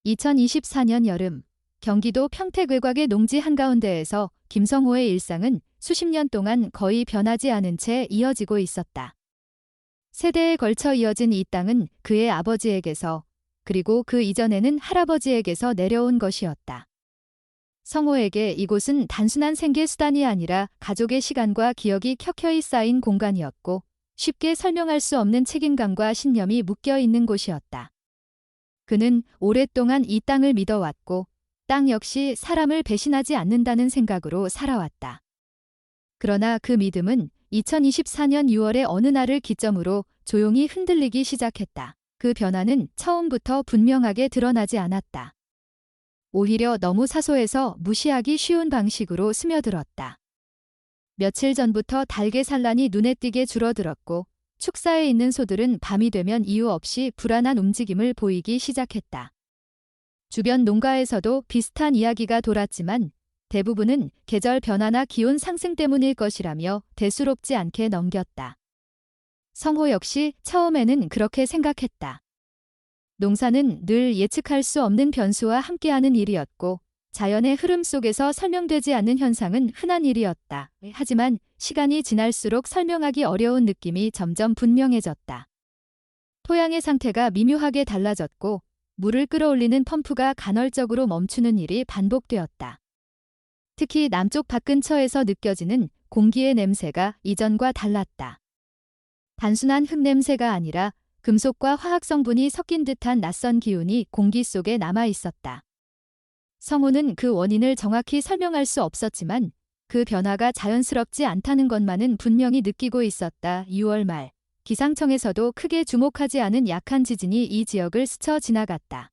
2024년 여름, 경기도 평택 외곽의 농지 한가운데에서 김성호의 일상은 수십 년 동안 거의 변하지 않은 채 이어지고 있었다. 세대에 걸쳐 이어진 이 땅은 그의 아버지에게서, 그리고 그 이전에는 할아버지에게서 내려온 것이었다. 성호에게 이곳은 단순한 생계 수단이 아니라 가족의 시간과 기억이 켜켜이 쌓인 공간이었고, 쉽게 설명할 수 없는 책임감과 신념이 묶여 있는 곳이었다. 그는 오랫동안 이 땅을 믿어왔고, 땅 역시 사람을 배신하지 않는다는 생각으로 살아왔다. 그러나 그 믿음은 2024년 6월의 어느 날을 기점으로 조용히 흔들리기 시작했다. 그 변화는 처음부터 분명하게 드러나지 않았다. 오히려 너무 사소해서 무시하기 쉬운 방식으로 스며들었다. 며칠 전부터 닭의 산란이 눈에 띄게 줄어들었고, 축사에 있는 소들은 밤이 되면 이유 없이 불안한 움직임을 보이기 시작했다. 주변 농가에서도 비슷한 이야기가 돌았지만 대부분은 계절 변화나 기온 상승 때문일 것이라며 대수롭지 않게 넘겼다. 성호 역시 처음에는 그렇게 생각했다. 농사는 늘 예측할 수 없는 변수와 함께하는 일이었고, 자연의 흐름 속에서 설명되지 않는 현상은 흔한 일이었다. 하지만 시간이 지날수록 설명하기 어려운 느낌이 점점 분명해졌다. 토양의 상태가 미묘하게 달라졌고, 물을 끌어올리는 펌프가 간헐적으로 멈추는 일이 반복되었다. 특히 남쪽 밭 근처에서 느껴지는 공기의 냄새가 이전과 달랐다. 단순한 흙냄새가 아니라 금속과 화학 성분이 섞인 듯한 낯선 기운이 공기 속에 남아 있었다. 성호는 그 원인을 정확히 설명할 수 없었지만 그 변화가 자연스럽지 않다는 것만은 분명히 느끼고 있었다. 6월 말, 기상청에서도 크게 주목하지 않은 약한 지진이 이 지역을 스쳐 지나갔다.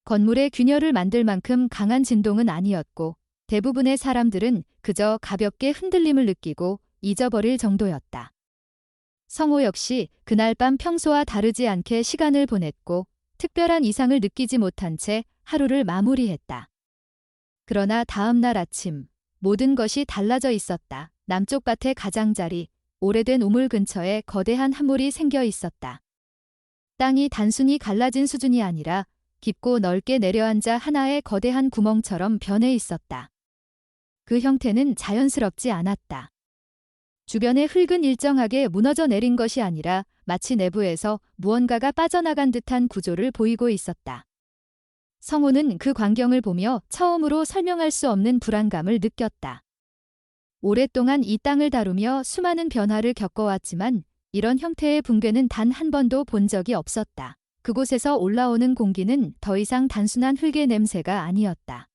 건물에 균열을 만들 만큼 강한 진동은 아니었고, 대부분의 사람들은 그저 가볍게 흔들림을 느끼고 잊어버릴 정도였다. 성호 역시 그날 밤 평소와 다르지 않게 시간을 보냈고, 특별한 이상을 느끼지 못한 채 하루를 마무리했다. 그러나 다음 날 아침, 모든 것이 달라져 있었다. 남쪽 밭의 가장자리, 오래된 우물 근처에 거대한 함몰이 생겨 있었다. 땅이 단순히 갈라진 수준이 아니라 깊고 넓게 내려앉아 하나의 거대한 구멍처럼 변해 있었다. 그 형태는 자연스럽지 않았다. 주변의 흙은 일정하게 무너져 내린 것이 아니라 마치 내부에서 무언가가 빠져나간 듯한 구조를 보이고 있었다. 성호는 그 광경을 보며 처음으로 설명할 수 없는 불안감을 느꼈다. 오랫동안 이 땅을 다루며 수많은 변화를 겪어왔지만 이런 형태의 붕괴는 단 한 번도 본 적이 없었다. 그곳에서 올라오는 공기는 더 이상 단순한 흙의 냄새가 아니었다.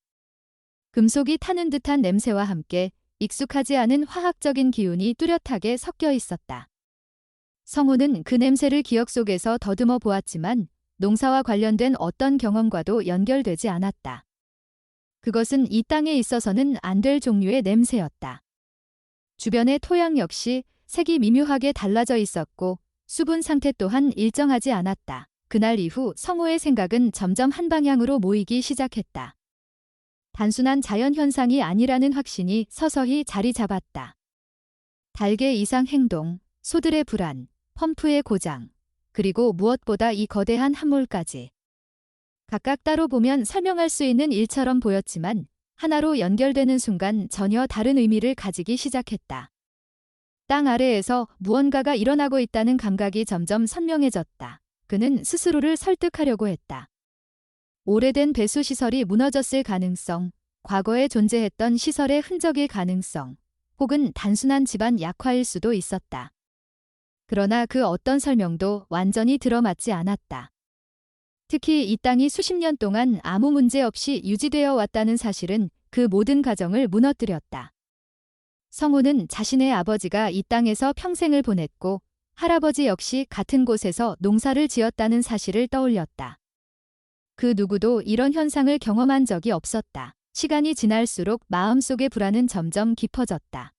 금속이 타는 듯한 냄새와 함께 익숙하지 않은 화학적인 기운이 뚜렷하게 섞여 있었다. 성호는 그 냄새를 기억 속에서 더듬어 보았지만 농사와 관련된 어떤 경험과도 연결되지 않았다. 그것은 이 땅에 있어서는 안 될 종류의 냄새였다. 주변의 토양 역시 색이 미묘하게 달라져 있었고 수분 상태 또한 일정하지 않았다. 그날 이후 성호의 생각은 점점 한 방향으로 모이기 시작했다. 단순한 자연현상이 아니라는 확신이 서서히 자리 잡았다. 닭의 이상 행동, 소들의 불안, 펌프의 고장, 그리고 무엇보다 이 거대한 함몰까지. 각각 따로 보면 설명할 수 있는 일처럼 보였지만 하나로 연결되는 순간 전혀 다른 의미를 가지기 시작했다. 땅 아래에서 무언가가 일어나고 있다는 감각이 점점 선명해졌다. 그는 스스로를 설득하려고 했다. 오래된 배수시설이 무너졌을 가능성, 과거에 존재했던 시설의 흔적일 가능성, 혹은 단순한 집안 약화일 수도 있었다. 그러나 그 어떤 설명도 완전히 들어맞지 않았다. 특히 이 땅이 수십 년 동안 아무 문제 없이 유지되어 왔다는 사실은 그 모든 가정을 무너뜨렸다. 성호는 자신의 아버지가 이 땅에서 평생을 보냈고 할아버지 역시 같은 곳에서 농사를 지었다는 사실을 떠올렸다. 그 누구도 이런 현상을 경험한 적이 없었다. 시간이 지날수록 마음속의 불안은 점점 깊어졌다.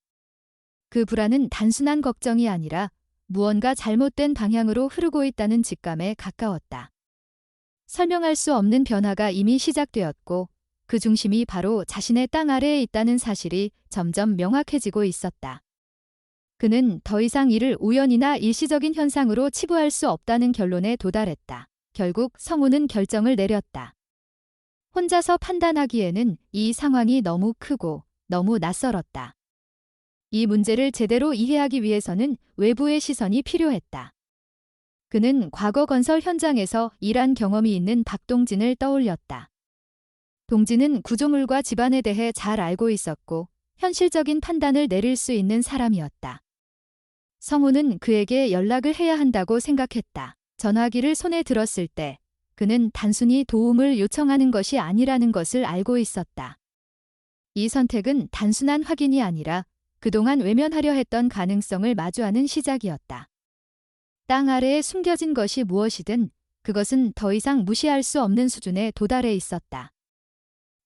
그 불안은 단순한 걱정이 아니라 무언가 잘못된 방향으로 흐르고 있다는 직감에 가까웠다. 설명할 수 없는 변화가 이미 시작되었고 그 중심이 바로 자신의 땅 아래에 있다는 사실이 점점 명확해지고 있었다. 그는 더 이상 이를 우연이나 일시적인 현상으로 치부할 수 없다는 결론에 도달했다. 결국 성호는 결정을 내렸다. 혼자서 판단하기에는 이 상황이 너무 크고 너무 낯설었다. 이 문제를 제대로 이해하기 위해서는 외부의 시선이 필요했다. 그는 과거 건설 현장에서 일한 경험이 있는 박동진을 떠올렸다. 동진은 구조물과 집안에 대해 잘 알고 있었고 현실적인 판단을 내릴 수 있는 사람이었다. 성우는 그에게 연락을 해야 한다고 생각했다. 전화기를 손에 들었을 때 그는 단순히 도움을 요청하는 것이 아니라는 것을 알고 있었다. 이 선택은 단순한 확인이 아니라 그동안 외면하려 했던 가능성을 마주하는 시작이었다. 땅 아래에 숨겨진 것이 무엇이든 그것은 더 이상 무시할 수 없는 수준에 도달해 있었다.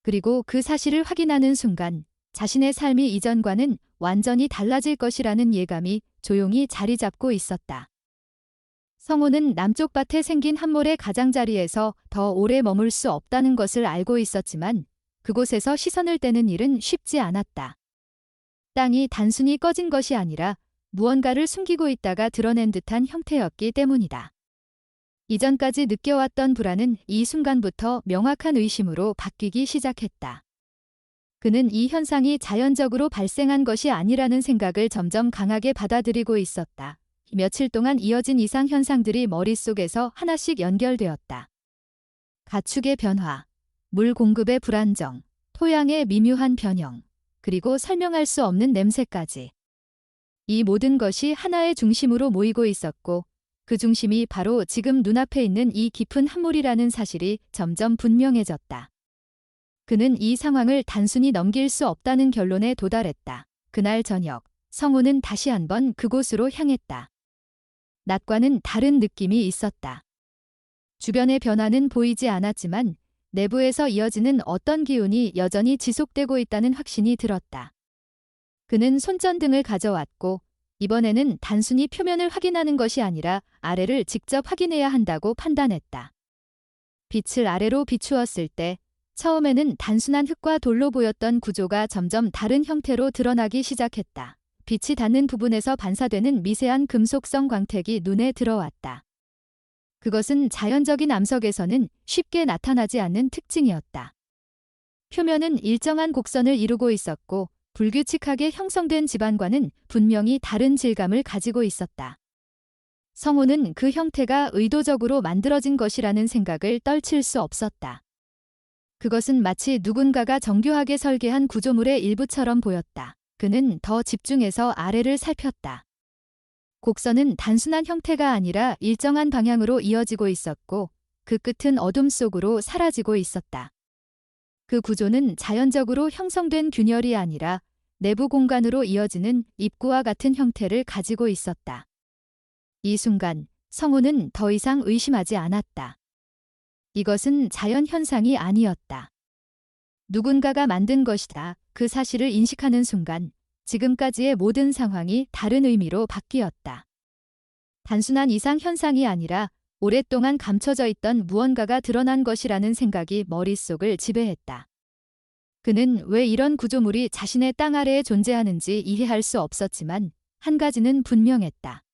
그리고 그 사실을 확인하는 순간 자신의 삶이 이전과는 완전히 달라질 것이라는 예감이 조용히 자리 잡고 있었다. 성우는 남쪽 밭에 생긴 한 몰의 가장자리에서 더 오래 머물 수 없다는 것을 알고 있었지만 그곳에서 시선을 떼는 일은 쉽지 않았다. 땅이 단순히 꺼진 것이 아니라 무언가를 숨기고 있다가 드러낸 듯한 형태였기 때문이다. 이전까지 느껴왔던 불안은 이 순간부터 명확한 의심으로 바뀌기 시작했다. 그는 이 현상이 자연적으로 발생한 것이 아니라는 생각을 점점 강하게 받아들이고 있었다. 며칠 동안 이어진 이상 현상들이 머릿속에서 하나씩 연결되었다. 가축의 변화, 물 공급의 불안정, 토양의 미묘한 변형, 그리고 설명할 수 없는 냄새까지. 이 모든 것이 하나의 중심으로 모이고 있었고 그 중심이 바로 지금 눈앞에 있는 이 깊은 함몰이라는 사실이 점점 분명해졌다. 그는 이 상황을 단순히 넘길 수 없다는 결론에 도달했다. 그날 저녁, 성우는 다시 한번 그곳으로 향했다. 낮과는 다른 느낌이 있었다. 주변의 변화는 보이지 않았지만 내부에서 이어지는 어떤 기운이 여전히 지속되고 있다는 확신이 들었다. 그는 손전등을 가져왔고 이번에는 단순히 표면을 확인하는 것이 아니라 아래를 직접 확인해야 한다고 판단했다. 빛을 아래로 비추었을 때 처음에는 단순한 흙과 돌로 보였던 구조가 점점 다른 형태로 드러나기 시작했다. 빛이 닿는 부분에서 반사되는 미세한 금속성 광택이 눈에 들어왔다. 그것은 자연적인 암석에서는 쉽게 나타나지 않는 특징이었다. 표면은 일정한 곡선을 이루고 있었고 불규칙하게 형성된 집안과는 분명히 다른 질감을 가지고 있었다. 성우는 그 형태가 의도적으로 만들어진 것이라는 생각을 떨칠 수 없었다. 그것은 마치 누군가가 정교하게 설계한 구조물의 일부처럼 보였다. 그는 더 집중해서 아래를 살폈다. 곡선은 단순한 형태가 아니라 일정한 방향으로 이어지고 있었고 그 끝은 어둠 속으로 사라지고 있었다. 그 구조는 자연적으로 형성된 균열이 아니라 내부 공간으로 이어지는 입구와 같은 형태를 가지고 있었다. 이 순간 성우는 더 이상 의심하지 않았다. 이것은 자연 현상이 아니었다. 누군가가 만든 것이다. 그 사실을 인식하는 순간 지금까지의 모든 상황이 다른 의미로 바뀌었다. 단순한 이상 현상이 아니라 오랫동안 감춰져 있던 무언가가 드러난 것이라는 생각이 머릿속을 지배했다. 그는 왜 이런 구조물이 자신의 땅 아래에 존재하는지 이해할 수 없었지만 한 가지는 분명했다.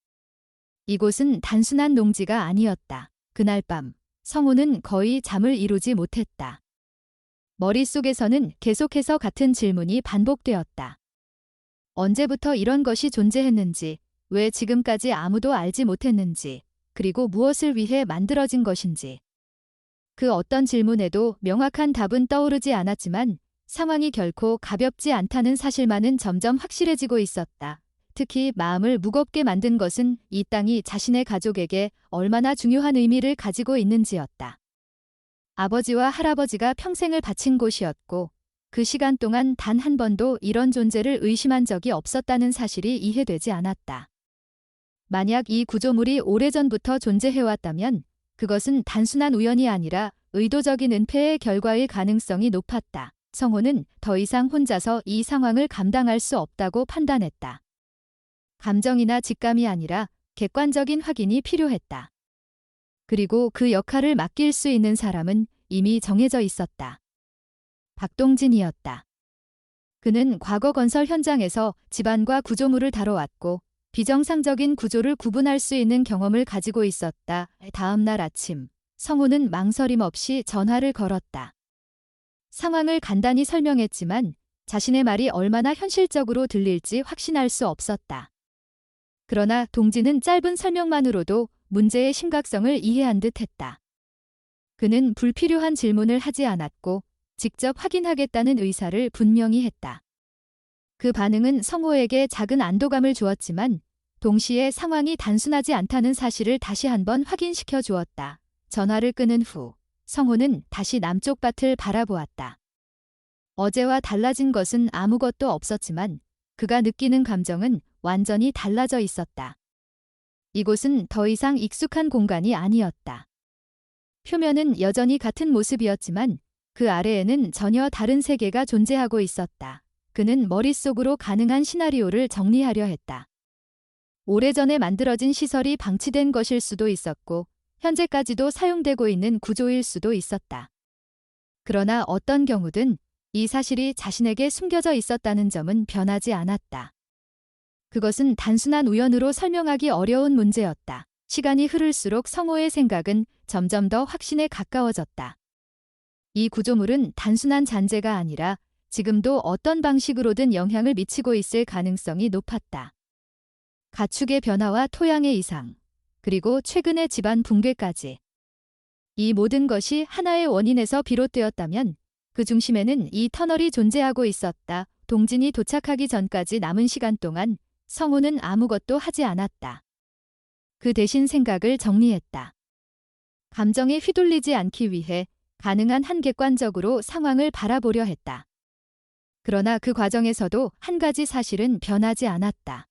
이곳은 단순한 농지가 아니었다. 그날 밤 성우는 거의 잠을 이루지 못했다. 머릿속에서는 계속해서 같은 질문이 반복되었다. 언제부터 이런 것이 존재했는지, 왜 지금까지 아무도 알지 못했는지, 그리고 무엇을 위해 만들어진 것인지. 그 어떤 질문에도 명확한 답은 떠오르지 않았지만 상황이 결코 가볍지 않다는 사실만은 점점 확실해지고 있었다. 특히 마음을 무겁게 만든 것은 이 땅이 자신의 가족에게 얼마나 중요한 의미를 가지고 있는지였다. 아버지와 할아버지가 평생을 바친 곳이었고 그 시간 동안 단 한 번도 이런 존재를 의심한 적이 없었다는 사실이 이해되지 않았다. 만약 이 구조물이 오래전부터 존재해왔다면 그것은 단순한 우연이 아니라 의도적인 은폐의 결과일 가능성이 높았다. 성호는 더 이상 혼자서 이 상황을 감당할 수 없다고 판단했다. 감정이나 직감이 아니라 객관적인 확인이 필요했다. 그리고 그 역할을 맡길 수 있는 사람은 이미 정해져 있었다. 박동진이었다. 그는 과거 건설 현장에서 집안과 구조물을 다뤄왔고 비정상적인 구조를 구분할 수 있는 경험을 가지고 있었다. 다음 날 아침, 성우는 망설임 없이 전화를 걸었다. 상황을 간단히 설명했지만 자신의 말이 얼마나 현실적으로 들릴지 확신할 수 없었다. 그러나 동지는 짧은 설명만으로도 문제의 심각성을 이해한 듯 했다. 그는 불필요한 질문을 하지 않았고 직접 확인하겠다는 의사를 분명히 했다. 그 반응은 성호에게 작은 안도감을 주었지만 동시에 상황이 단순하지 않다는 사실을 다시 한번 확인시켜 주었다. 전화를 끊은 후 성호는 다시 남쪽 밭을 바라보았다. 어제와 달라진 것은 아무것도 없었지만 그가 느끼는 감정은 완전히 달라져 있었다. 이곳은 더 이상 익숙한 공간이 아니었다. 표면은 여전히 같은 모습이었지만 그 아래에는 전혀 다른 세계가 존재하고 있었다. 그는 머릿속으로 가능한 시나리오를 정리하려 했다. 오래전에 만들어진 시설이 방치된 것일 수도 있었고 현재까지도 사용되고 있는 구조일 수도 있었다. 그러나 어떤 경우든 이 사실이 자신에게 숨겨져 있었다는 점은 변하지 않았다. 그것은 단순한 우연으로 설명하기 어려운 문제였다. 시간이 흐를수록 성호의 생각은 점점 더 확신에 가까워졌다. 이 구조물은 단순한 잔재가 아니라 지금도 어떤 방식으로든 영향을 미치고 있을 가능성이 높았다. 가축의 변화와 토양의 이상, 그리고 최근의 집안 붕괴까지. 이 모든 것이 하나의 원인에서 비롯되었다면 그 중심에는 이 터널이 존재하고 있었다. 동진이 도착하기 전까지 남은 시간 동안 성호는 아무것도 하지 않았다. 그 대신 생각을 정리했다. 감정에 휘둘리지 않기 위해 가능한 한 객관적으로 상황을 바라보려 했다. 그러나 그 과정에서도 한 가지 사실은 변하지 않았다.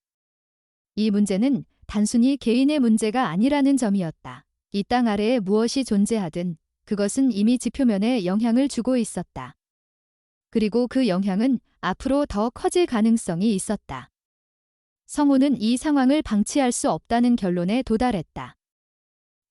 이 문제는 단순히 개인의 문제가 아니라는 점이었다. 이 땅 아래에 무엇이 존재하든 그것은 이미 지표면에 영향을 주고 있었다. 그리고 그 영향은 앞으로 더 커질 가능성이 있었다. 성호는 이 상황을 방치할 수 없다는 결론에 도달했다.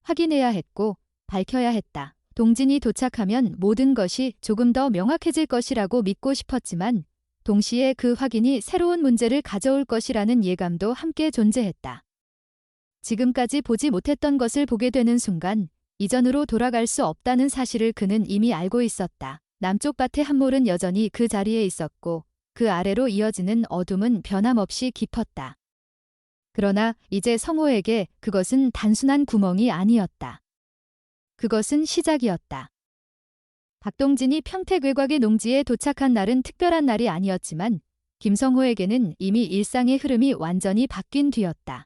확인해야 했고 밝혀야 했다. 동진이 도착하면 모든 것이 조금 더 명확해질 것이라고 믿고 싶었지만 동시에 그 확인이 새로운 문제를 가져올 것이라는 예감도 함께 존재했다. 지금까지 보지 못했던 것을 보게 되는 순간 이전으로 돌아갈 수 없다는 사실을 그는 이미 알고 있었다. 남쪽 밭의 함몰은 여전히 그 자리에 있었고 그 아래로 이어지는 어둠은 변함없이 깊었다. 그러나 이제 성호에게 그것은 단순한 구멍이 아니었다. 그것은 시작이었다. 박동진이 평택외곽의 농지에 도착한 날은 특별한 날이 아니었지만 김성호에게는 이미 일상의 흐름이 완전히 바뀐 뒤였다.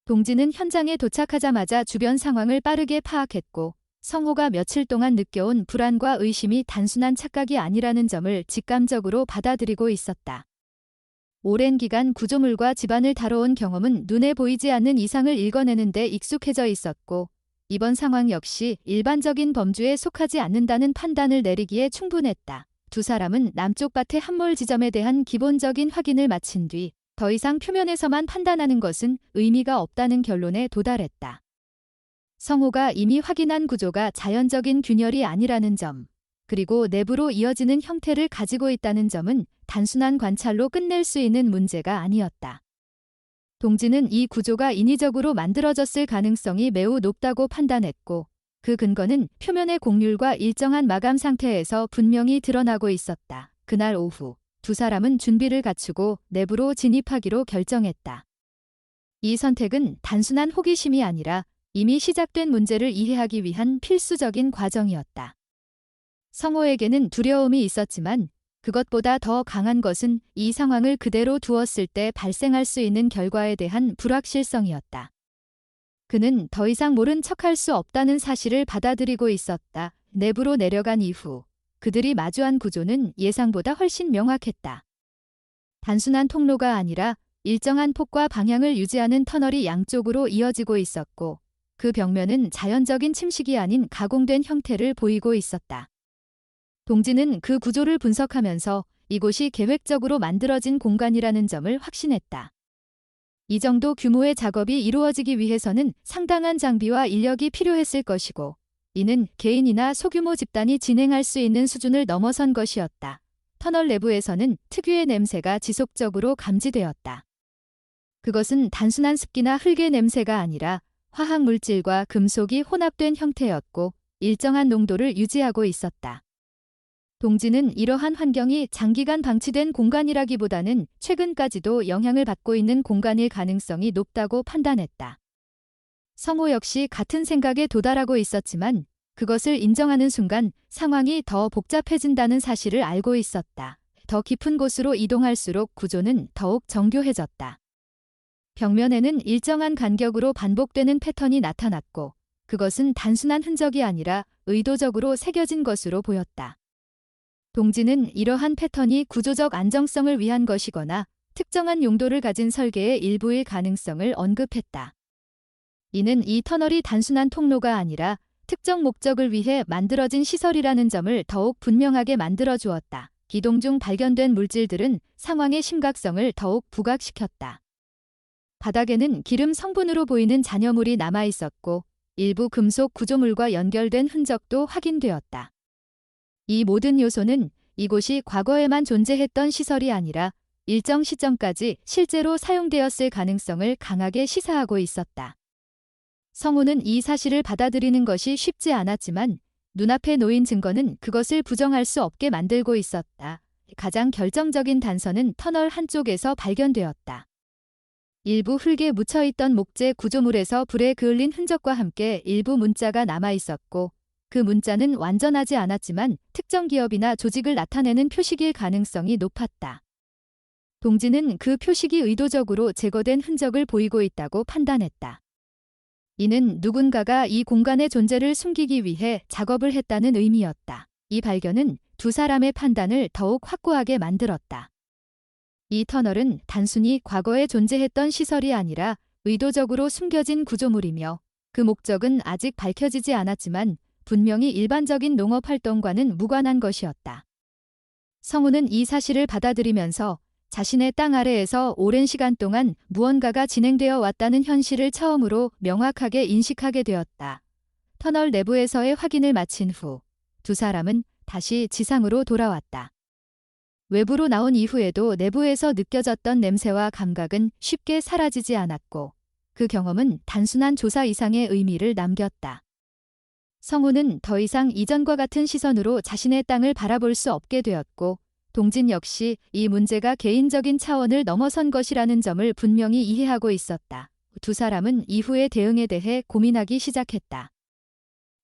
동진은 현장에 도착하자마자 주변 상황을 빠르게 파악했고 성호가 며칠 동안 느껴온 불안과 의심이 단순한 착각이 아니라는 점을 직감적으로 받아들이고 있었다. 오랜 기간 구조물과 집안을 다뤄온 경험은 눈에 보이지 않는 이상을 읽어내는 데 익숙해져 있었고 이번 상황 역시 일반적인 범주에 속하지 않는다는 판단을 내리기에 충분했다. 두 사람은 남쪽 밭의 함몰 지점에 대한 기본적인 확인을 마친 뒤 더 이상 표면에서만 판단하는 것은 의미가 없다는 결론에 도달했다. 성호가 이미 확인한 구조가 자연적인 균열이 아니라는 점, 그리고 내부로 이어지는 형태를 가지고 있다는 점은 단순한 관찰로 끝낼 수 있는 문제가 아니었다. 동진은 이 구조가 인위적으로 만들어졌을 가능성이 매우 높다고 판단했고 그 근거는 표면의 곡률과 일정한 마감 상태에서 분명히 드러나고 있었다. 그날 오후 두 사람은 준비를 갖추고 내부로 진입하기로 결정했다. 이 선택은 단순한 호기심이 아니라 이미 시작된 문제를 이해하기 위한 필수적인 과정이었다. 성호에게는 두려움이 있었지만 그것보다 더 강한 것은 이 상황을 그대로 두었을 때 발생할 수 있는 결과에 대한 불확실성이었다. 그는 더 이상 모른 척할 수 없다는 사실을 받아들이고 있었다. 내부로 내려간 이후 그들이 마주한 구조는 예상보다 훨씬 명확했다. 단순한 통로가 아니라 일정한 폭과 방향을 유지하는 터널이 양쪽으로 이어지고 있었고 그 벽면은 자연적인 침식이 아닌 가공된 형태를 보이고 있었다. 동진은 그 구조를 분석하면서 이곳이 계획적으로 만들어진 공간이라는 점을 확신했다. 이 정도 규모의 작업이 이루어지기 위해서는 상당한 장비와 인력이 필요했을 것이고 이는 개인이나 소규모 집단이 진행할 수 있는 수준을 넘어선 것이었다. 터널 내부에서는 특유의 냄새가 지속적으로 감지되었다. 그것은 단순한 습기나 흙의 냄새가 아니라 화학 물질과 금속이 혼합된 형태였고 일정한 농도를 유지하고 있었다. 동지는 이러한 환경이 장기간 방치된 공간이라기보다는 최근까지도 영향을 받고 있는 공간일 가능성이 높다고 판단했다. 성호 역시 같은 생각에 도달하고 있었지만 그것을 인정하는 순간 상황이 더 복잡해진다는 사실을 알고 있었다. 더 깊은 곳으로 이동할수록 구조는 더욱 정교해졌다. 벽면에는 일정한 간격으로 반복되는 패턴이 나타났고 그것은 단순한 흔적이 아니라 의도적으로 새겨진 것으로 보였다. 동지는 이러한 패턴이 구조적 안정성을 위한 것이거나 특정한 용도를 가진 설계의 일부일 가능성을 언급했다. 이는 이 터널이 단순한 통로가 아니라 특정 목적을 위해 만들어진 시설이라는 점을 더욱 분명하게 만들어 주었다. 기동 중 발견된 물질들은 상황의 심각성을 더욱 부각시켰다. 바닥에는 기름 성분으로 보이는 잔여물이 남아 있었고 일부 금속 구조물과 연결된 흔적도 확인되었다. 이 모든 요소는 이곳이 과거에만 존재했던 시설이 아니라 일정 시점까지 실제로 사용되었을 가능성을 강하게 시사하고 있었다. 성우는 이 사실을 받아들이는 것이 쉽지 않았지만 눈앞에 놓인 증거는 그것을 부정할 수 없게 만들고 있었다. 가장 결정적인 단서는 터널 한쪽에서 발견되었다. 일부 흙에 묻혀있던 목재 구조물에서 불에 그을린 흔적과 함께 일부 문자가 남아 있었고 그 문자는 완전하지 않았지만 특정 기업이나 조직을 나타내는 표식일 가능성이 높았다. 동지는 그 표식이 의도적으로 제거된 흔적을 보이고 있다고 판단했다. 이는 누군가가 이 공간의 존재를 숨기기 위해 작업을 했다는 의미였다. 이 발견은 두 사람의 판단을 더욱 확고하게 만들었다. 이 터널은 단순히 과거에 존재했던 시설이 아니라 의도적으로 숨겨진 구조물이며 그 목적은 아직 밝혀지지 않았지만 분명히 일반적인 농업 활동과는 무관한 것이었다. 성우는 이 사실을 받아들이면서 자신의 땅 아래에서 오랜 시간 동안 무언가가 진행되어 왔다는 현실을 처음으로 명확하게 인식하게 되었다. 터널 내부에서의 확인을 마친 후 두 사람은 다시 지상으로 돌아왔다. 외부로 나온 이후에도 내부에서 느껴졌던 냄새와 감각은 쉽게 사라지지 않았고 그 경험은 단순한 조사 이상의 의미를 남겼다. 성우는 더 이상 이전과 같은 시선으로 자신의 땅을 바라볼 수 없게 되었고 동진 역시 이 문제가 개인적인 차원을 넘어선 것이라는 점을 분명히 이해하고 있었다. 두 사람은 이후의 대응에 대해 고민하기 시작했다.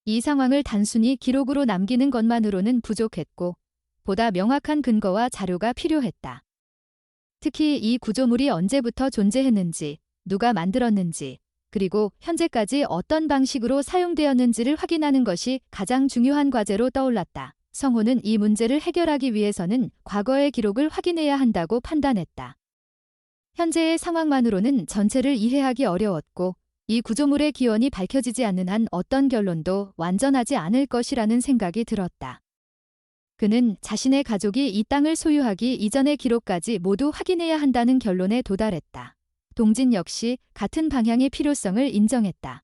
이 상황을 단순히 기록으로 남기는 것만으로는 부족했고 보다 명확한 근거와 자료가 필요했다. 특히 이 구조물이 언제부터 존재했는지, 누가 만들었는지, 그리고 현재까지 어떤 방식으로 사용되었는지를 확인하는 것이 가장 중요한 과제로 떠올랐다. 성호는 이 문제를 해결하기 위해서는 과거의 기록을 확인해야 한다고 판단했다. 현재의 상황만으로는 전체를 이해하기 어려웠고 이 구조물의 기원이 밝혀지지 않는 한 어떤 결론도 완전하지 않을 것이라는 생각이 들었다. 그는 자신의 가족이 이 땅을 소유하기 이전의 기록까지 모두 확인해야 한다는 결론에 도달했다. 동진 역시 같은 방향의 필요성을 인정했다.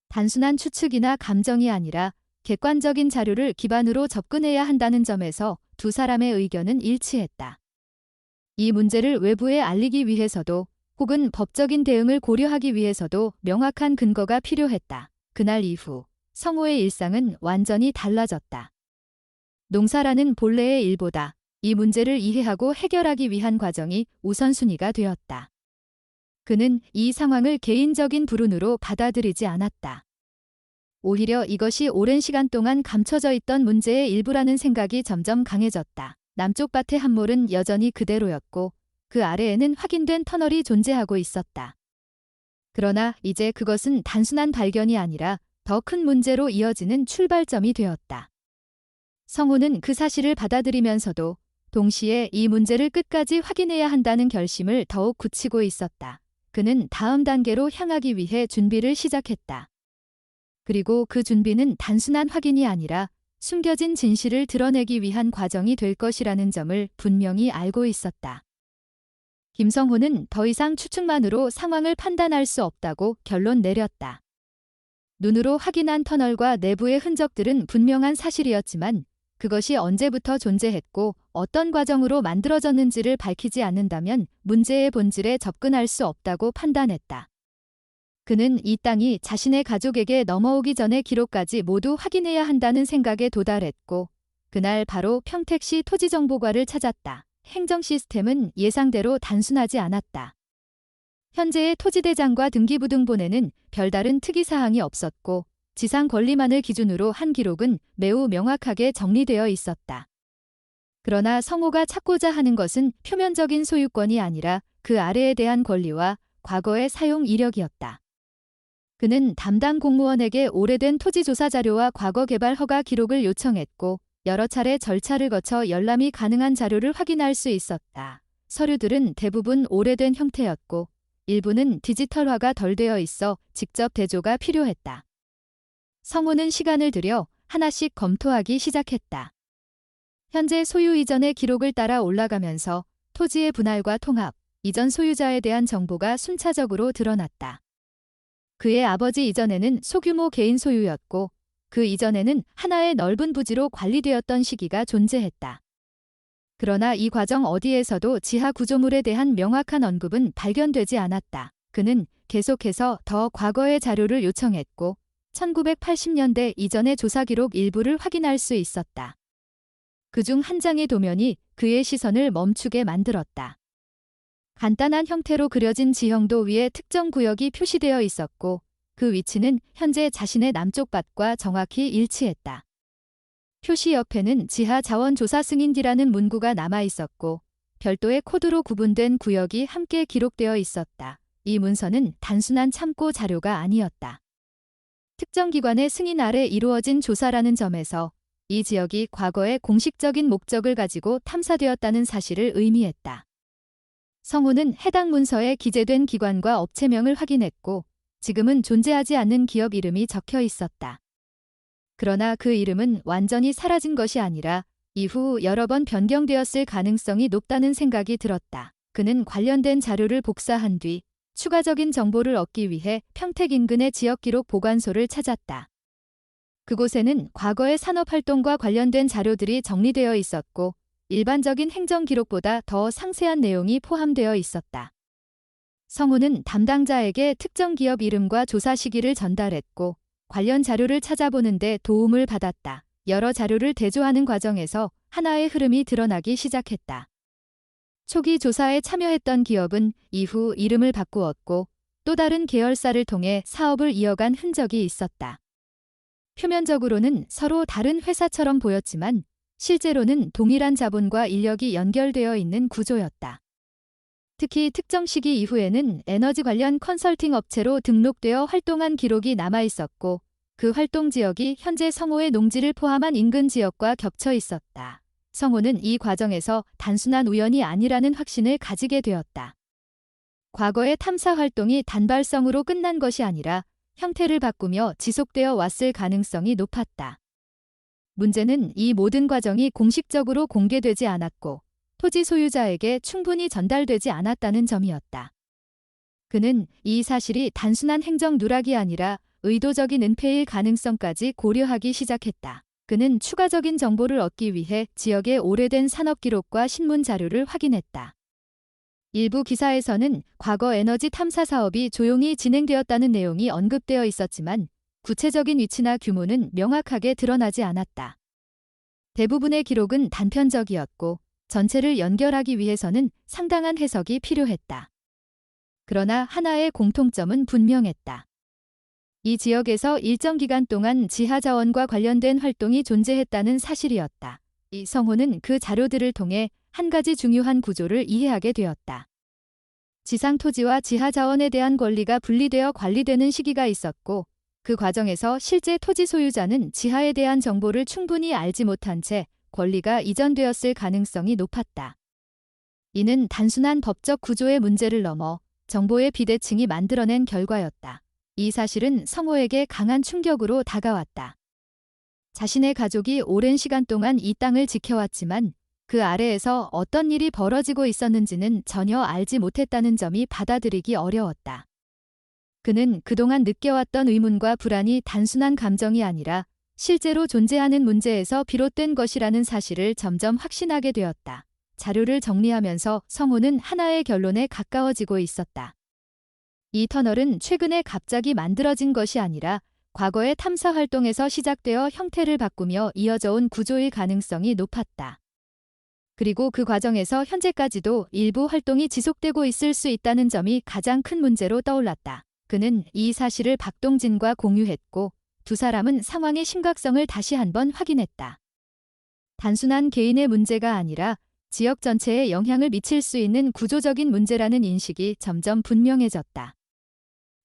단순한 추측이나 감정이 아니라 객관적인 자료를 기반으로 접근해야 한다는 점에서 두 사람의 의견은 일치했다. 이 문제를 외부에 알리기 위해서도 혹은 법적인 대응을 고려하기 위해서도 명확한 근거가 필요했다. 그날 이후 성호의 일상은 완전히 달라졌다. 농사라는 본래의 일보다 이 문제를 이해하고 해결하기 위한 과정이 우선순위가 되었다. 그는 이 상황을 개인적인 불운으로 받아들이지 않았다. 오히려 이것이 오랜 시간 동안 감춰져 있던 문제의 일부라는 생각이 점점 강해졌다. 남쪽 밭의 함몰은 여전히 그대로였고 그 아래에는 확인된 터널이 존재하고 있었다. 그러나 이제 그것은 단순한 발견이 아니라 더 큰 문제로 이어지는 출발점이 되었다. 성우는 그 사실을 받아들이면서도 동시에 이 문제를 끝까지 확인해야 한다는 결심을 더욱 굳히고 있었다. 그는 다음 단계로 향하기 위해 준비를 시작했다. 그리고 그 준비는 단순한 확인이 아니라 숨겨진 진실을 드러내기 위한 과정이 될 것이라는 점을 분명히 알고 있었다. 김성호는 더 이상 추측만으로 상황을 판단할 수 없다고 결론 내렸다. 눈으로 확인한 터널과 내부의 흔적들은 분명한 사실이었지만 그것이 언제부터 존재했고 어떤 과정으로 만들어졌는지를 밝히지 않는다면 문제의 본질에 접근할 수 없다고 판단했다. 그는 이 땅이 자신의 가족에게 넘어오기 전의 기록까지 모두 확인해야 한다는 생각에 도달했고 그날 바로 평택시 토지정보과를 찾았다. 행정 시스템은 예상대로 단순하지 않았다. 현재의 토지대장과 등기부등본에는 별다른 특이사항이 없었고 지상 권리만을 기준으로 한 기록은 매우 명확하게 정리되어 있었다. 그러나 성호가 찾고자 하는 것은 표면적인 소유권이 아니라 그 아래에 대한 권리와 과거의 사용 이력이었다. 그는 담당 공무원에게 오래된 토지 조사 자료와 과거 개발 허가 기록을 요청했고 여러 차례 절차를 거쳐 열람이 가능한 자료를 확인할 수 있었다. 서류들은 대부분 오래된 형태였고 일부는 디지털화가 덜 되어 있어 직접 대조가 필요했다. 성호는 시간을 들여 하나씩 검토하기 시작했다. 현재 소유 이전의 기록을 따라 올라가면서 토지의 분할과 통합, 이전 소유자에 대한 정보가 순차적으로 드러났다. 그의 아버지 이전에는 소규모 개인 소유였고 그 이전에는 하나의 넓은 부지로 관리되었던 시기가 존재했다. 그러나 이 과정 어디에서도 지하 구조물에 대한 명확한 언급은 발견되지 않았다. 그는 계속해서 더 과거의 자료를 요청했고 1980년대 이전의 조사 기록 일부를 확인할 수 있었다. 그중 한 장의 도면이 그의 시선을 멈추게 만들었다. 간단한 형태로 그려진 지형도 위에 특정 구역이 표시되어 있었고 그 위치는 현재 자신의 남쪽 밭과 정확히 일치했다. 표시 옆에는 지하 자원 조사 승인기라는 문구가 남아 있었고 별도의 코드로 구분된 구역이 함께 기록되어 있었다. 이 문서는 단순한 참고 자료가 아니었다. 특정 기관의 승인 아래 이루어진 조사라는 점에서 이 지역이 과거의 공식적인 목적을 가지고 탐사되었다는 사실을 의미했다. 성호는 해당 문서에 기재된 기관과 업체명을 확인했고 지금은 존재하지 않는 기업 이름이 적혀 있었다. 그러나 그 이름은 완전히 사라진 것이 아니라 이후 여러 번 변경되었을 가능성이 높다는 생각이 들었다. 그는 관련된 자료를 복사한 뒤 추가적인 정보를 얻기 위해 평택 인근의 지역기록 보관소를 찾았다. 그곳에는 과거의 산업활동과 관련된 자료들이 정리되어 있었고 일반적인 행정기록보다 더 상세한 내용이 포함되어 있었다. 성호는 담당자에게 특정 기업 이름과 조사 시기를 전달했고 관련 자료를 찾아보는데 도움을 받았다. 여러 자료를 대조하는 과정에서 하나의 흐름이 드러나기 시작했다. 초기 조사에 참여했던 기업은 이후 이름을 바꾸었고 또 다른 계열사를 통해 사업을 이어간 흔적이 있었다. 표면적으로는 서로 다른 회사처럼 보였지만 실제로는 동일한 자본과 인력이 연결되어 있는 구조였다. 특히 특정 시기 이후에는 에너지 관련 컨설팅 업체로 등록되어 활동한 기록이 남아 있었고 그 활동 지역이 현재 성호의 농지를 포함한 인근 지역과 겹쳐 있었다. 성호는 이 과정에서 단순한 우연이 아니라는 확신을 가지게 되었다. 과거의 탐사 활동이 단발성으로 끝난 것이 아니라 형태를 바꾸며 지속되어 왔을 가능성이 높았다. 문제는 이 모든 과정이 공식적으로 공개되지 않았고 토지 소유자에게 충분히 전달되지 않았다는 점이었다. 그는 이 사실이 단순한 행정 누락이 아니라 의도적인 은폐일 가능성까지 고려하기 시작했다. 그는 추가적인 정보를 얻기 위해 지역의 오래된 산업 기록과 신문 자료를 확인했다. 일부 기사에서는 과거 에너지 탐사 사업이 조용히 진행되었다는 내용이 언급되어 있었지만 구체적인 위치나 규모는 명확하게 드러나지 않았다. 대부분의 기록은 단편적이었고 전체를 연결하기 위해서는 상당한 해석이 필요했다. 그러나 하나의 공통점은 분명했다. 이 지역에서 일정 기간 동안 지하 자원과 관련된 활동이 존재했다는 사실이었다. 이 성호는 그 자료들을 통해 한 가지 중요한 구조를 이해하게 되었다. 지상 토지와 지하 자원에 대한 권리가 분리되어 관리되는 시기가 있었고 그 과정에서 실제 토지 소유자는 지하에 대한 정보를 충분히 알지 못한 채 권리가 이전되었을 가능성이 높았다. 이는 단순한 법적 구조의 문제를 넘어 정보의 비대칭이 만들어낸 결과였다. 이 사실은 성호에게 강한 충격으로 다가왔다. 자신의 가족이 오랜 시간 동안 이 땅을 지켜왔지만 그 아래에서 어떤 일이 벌어지고 있었는지는 전혀 알지 못했다는 점이 받아들이기 어려웠다. 그는 그동안 느껴왔던 의문과 불안이 단순한 감정이 아니라 실제로 존재하는 문제에서 비롯된 것이라는 사실을 점점 확신하게 되었다. 자료를 정리하면서 성호는 하나의 결론에 가까워지고 있었다. 이 터널은 최근에 갑자기 만들어진 것이 아니라 과거의 탐사 활동에서 시작되어 형태를 바꾸며 이어져 온 구조일 가능성이 높았다. 그리고 그 과정에서 현재까지도 일부 활동이 지속되고 있을 수 있다는 점이 가장 큰 문제로 떠올랐다. 그는 이 사실을 박동진과 공유했고 두 사람은 상황의 심각성을 다시 한번 확인했다. 단순한 개인의 문제가 아니라 지역 전체에 영향을 미칠 수 있는 구조적인 문제라는 인식이 점점 분명해졌다.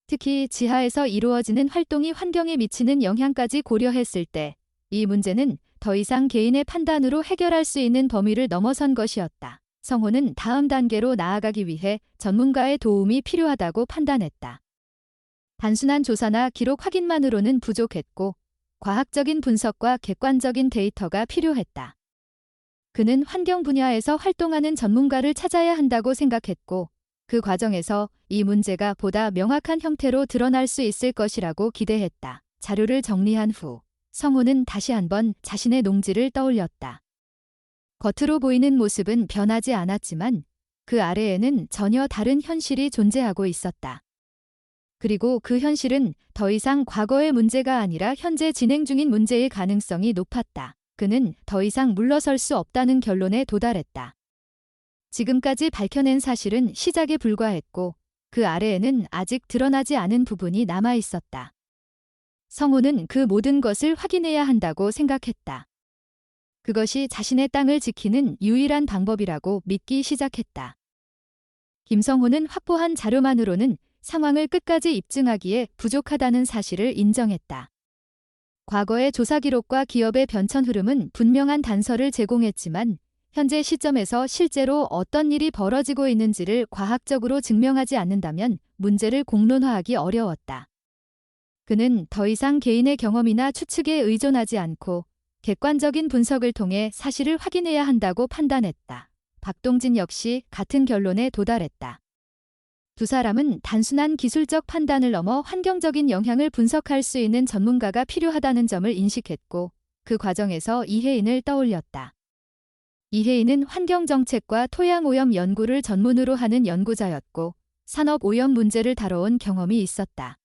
특히 지하에서 이루어지는 활동이 환경에 미치는 영향까지 고려했을 때 이 문제는 더 이상 개인의 판단으로 해결할 수 있는 범위를 넘어선 것이었다. 성호는 다음 단계로 나아가기 위해 전문가의 도움이 필요하다고 판단했다. 단순한 조사나 기록 확인만으로는 부족했고 과학적인 분석과 객관적인 데이터가 필요했다. 그는 환경 분야에서 활동하는 전문가를 찾아야 한다고 생각했고 그 과정에서 이 문제가 보다 명확한 형태로 드러날 수 있을 것이라고 기대했다. 자료를 정리한 후 성호는 다시 한번 자신의 농지를 떠올렸다. 겉으로 보이는 모습은 변하지 않았지만 그 아래에는 전혀 다른 현실이 존재하고 있었다. 그리고 그 현실은 더 이상 과거의 문제가 아니라 현재 진행 중인 문제일 가능성이 높았다. 그는 더 이상 물러설 수 없다는 결론에 도달했다. 지금까지 밝혀낸 사실은 시작에 불과했고 그 아래에는 아직 드러나지 않은 부분이 남아 있었다. 성호는 그 모든 것을 확인해야 한다고 생각했다. 그것이 자신의 땅을 지키는 유일한 방법이라고 믿기 시작했다. 김성호는 확보한 자료만으로는 상황을 끝까지 입증하기에 부족하다는 사실을 인정했다. 과거의 조사 기록과 기업의 변천 흐름은 분명한 단서를 제공했지만 현재 시점에서 실제로 어떤 일이 벌어지고 있는지를 과학적으로 증명하지 않는다면 문제를 공론화하기 어려웠다. 그는 더 이상 개인의 경험이나 추측에 의존하지 않고 객관적인 분석을 통해 사실을 확인해야 한다고 판단했다. 박동진 역시 같은 결론에 도달했다. 두 사람은 단순한 기술적 판단을 넘어 환경적인 영향을 분석할 수 있는 전문가가 필요하다는 점을 인식했고 그 과정에서 이혜인을 떠올렸다. 이혜인은 환경정책과 토양오염 연구를 전문으로 하는 연구자였고 산업오염 문제를 다뤄온 경험이 있었다.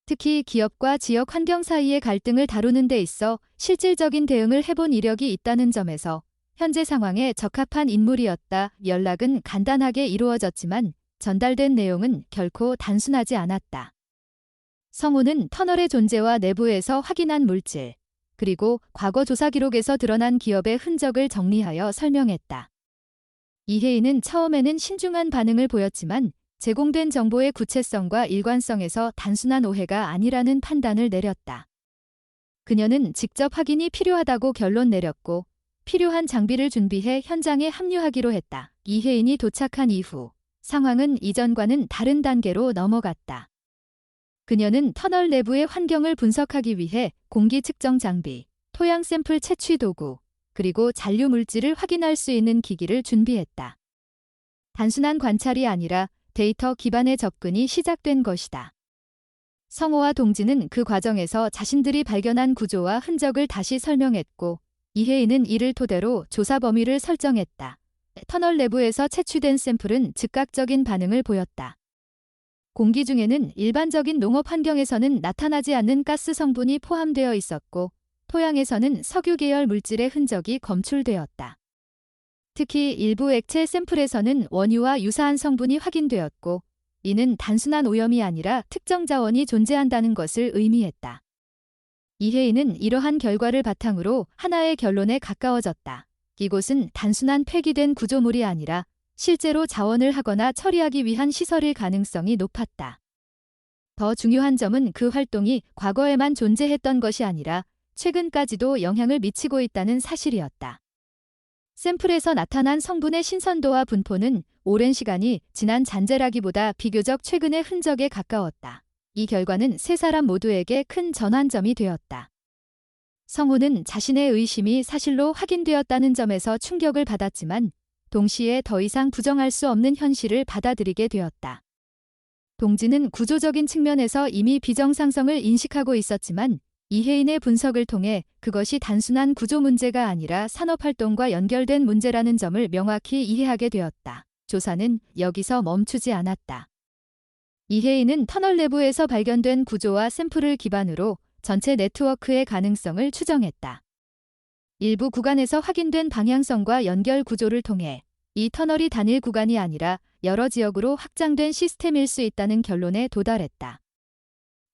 특히 기업과 지역 환경 사이의 갈등을 다루는 데 있어 실질적인 대응을 해본 이력이 있다는 점에서 현재 상황에 적합한 인물이었다. 연락은 간단하게 이루어졌지만 전달된 내용은 결코 단순하지 않았다. 성호는 터널의 존재와 내부에서 확인한 물질, 그리고 과거 조사 기록에서 드러난 기업의 흔적을 정리하여 설명했다. 이혜인은 처음에는 신중한 반응을 보였지만 제공된 정보의 구체성과 일관성에서 단순한 오해가 아니라는 판단을 내렸다. 그녀는 직접 확인이 필요하다고 결론 내렸고 필요한 장비를 준비해 현장에 합류하기로 했다. 이혜인이 도착한 이후 상황은 이전과는 다른 단계로 넘어갔다. 그녀는 터널 내부의 환경을 분석하기 위해 공기 측정 장비, 토양 샘플 채취 도구, 그리고 잔류 물질을 확인할 수 있는 기기를 준비했다. 단순한 관찰이 아니라 데이터 기반의 접근이 시작된 것이다. 성호와 동진은 그 과정에서 자신들이 발견한 구조와 흔적을 다시 설명했고 이혜인은 이를 토대로 조사 범위를 설정했다. 터널 내부에서 채취된 샘플은 즉각적인 반응을 보였다. 공기 중에는 일반적인 농업 환경에서는 나타나지 않는 가스 성분이 포함되어 있었고 토양에서는 석유 계열 물질의 흔적이 검출되었다. 특히 일부 액체 샘플에서는 원유와 유사한 성분이 확인되었고 이는 단순한 오염이 아니라 특정 자원이 존재한다는 것을 의미했다. 이혜인은 이러한 결과를 바탕으로 하나의 결론에 가까워졌다. 이곳은 단순한 폐기된 구조물이 아니라 실제로 자원을 하거나 처리하기 위한 시설일 가능성이 높았다. 더 중요한 점은 그 활동이 과거에만 존재했던 것이 아니라 최근까지도 영향을 미치고 있다는 사실이었다. 샘플에서 나타난 성분의 신선도와 분포는 오랜 시간이 지난 잔재라기보다 비교적 최근의 흔적에 가까웠다. 이 결과는 세 사람 모두에게 큰 전환점이 되었다. 성호는 자신의 의심이 사실로 확인되었다는 점에서 충격을 받았지만 동시에 더 이상 부정할 수 없는 현실을 받아들이게 되었다. 동진은 구조적인 측면에서 이미 비정상성을 인식하고 있었지만 이혜인의 분석을 통해 그것이 단순한 구조 문제가 아니라 산업활동과 연결된 문제라는 점을 명확히 이해하게 되었다. 조사는 여기서 멈추지 않았다. 이혜인은 터널 내부에서 발견된 구조와 샘플을 기반으로 전체 네트워크의 가능성을 추정했다. 일부 구간에서 확인된 방향성과 연결 구조를 통해 이 터널이 단일 구간이 아니라 여러 지역으로 확장된 시스템일 수 있다는 결론에 도달했다.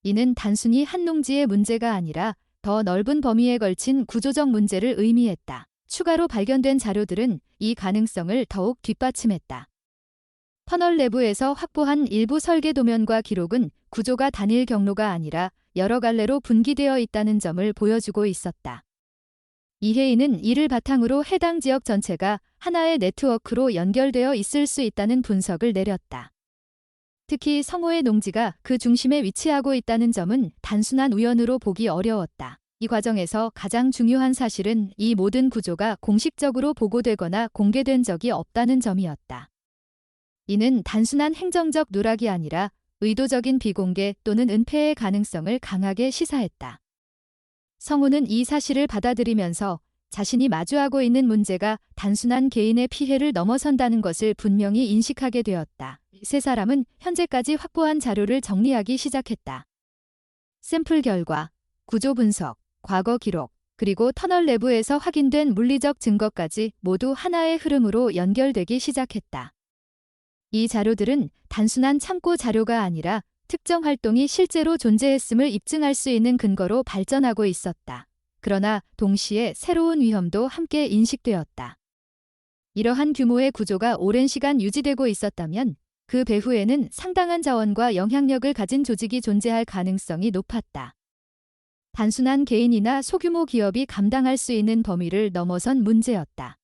이는 단순히 한 농지의 문제가 아니라 더 넓은 범위에 걸친 구조적 문제를 의미했다. 추가로 발견된 자료들은 이 가능성을 더욱 뒷받침했다. 터널 내부에서 확보한 일부 설계 도면과 기록은 구조가 단일 경로가 아니라 여러 갈래로 분기되어 있다는 점을 보여주고 있었다. 이혜인은 이를 바탕으로 해당 지역 전체가 하나의 네트워크로 연결되어 있을 수 있다는 분석을 내렸다. 특히 성호의 농지가 그 중심에 위치하고 있다는 점은 단순한 우연으로 보기 어려웠다. 이 과정에서 가장 중요한 사실은 이 모든 구조가 공식적으로 보고되거나 공개된 적이 없다는 점이었다. 이는 단순한 행정적 누락이 아니라 의도적인 비공개 또는 은폐의 가능성을 강하게 시사했다. 성우는 이 사실을 받아들이면서 자신이 마주하고 있는 문제가 단순한 개인의 피해를 넘어선다는 것을 분명히 인식하게 되었다. 세 사람은 현재까지 확보한 자료를 정리하기 시작했다. 샘플 결과, 구조 분석, 과거 기록, 그리고 터널 내부에서 확인된 물리적 증거까지 모두 하나의 흐름으로 연결되기 시작했다. 이 자료들은 단순한 참고 자료가 아니라 특정 활동이 실제로 존재했음을 입증할 수 있는 근거로 발전하고 있었다. 그러나 동시에 새로운 위험도 함께 인식되었다. 이러한 규모의 구조가 오랜 시간 유지되고 있었다면 그 배후에는 상당한 자원과 영향력을 가진 조직이 존재할 가능성이 높았다. 단순한 개인이나 소규모 기업이 감당할 수 있는 범위를 넘어선 문제였다.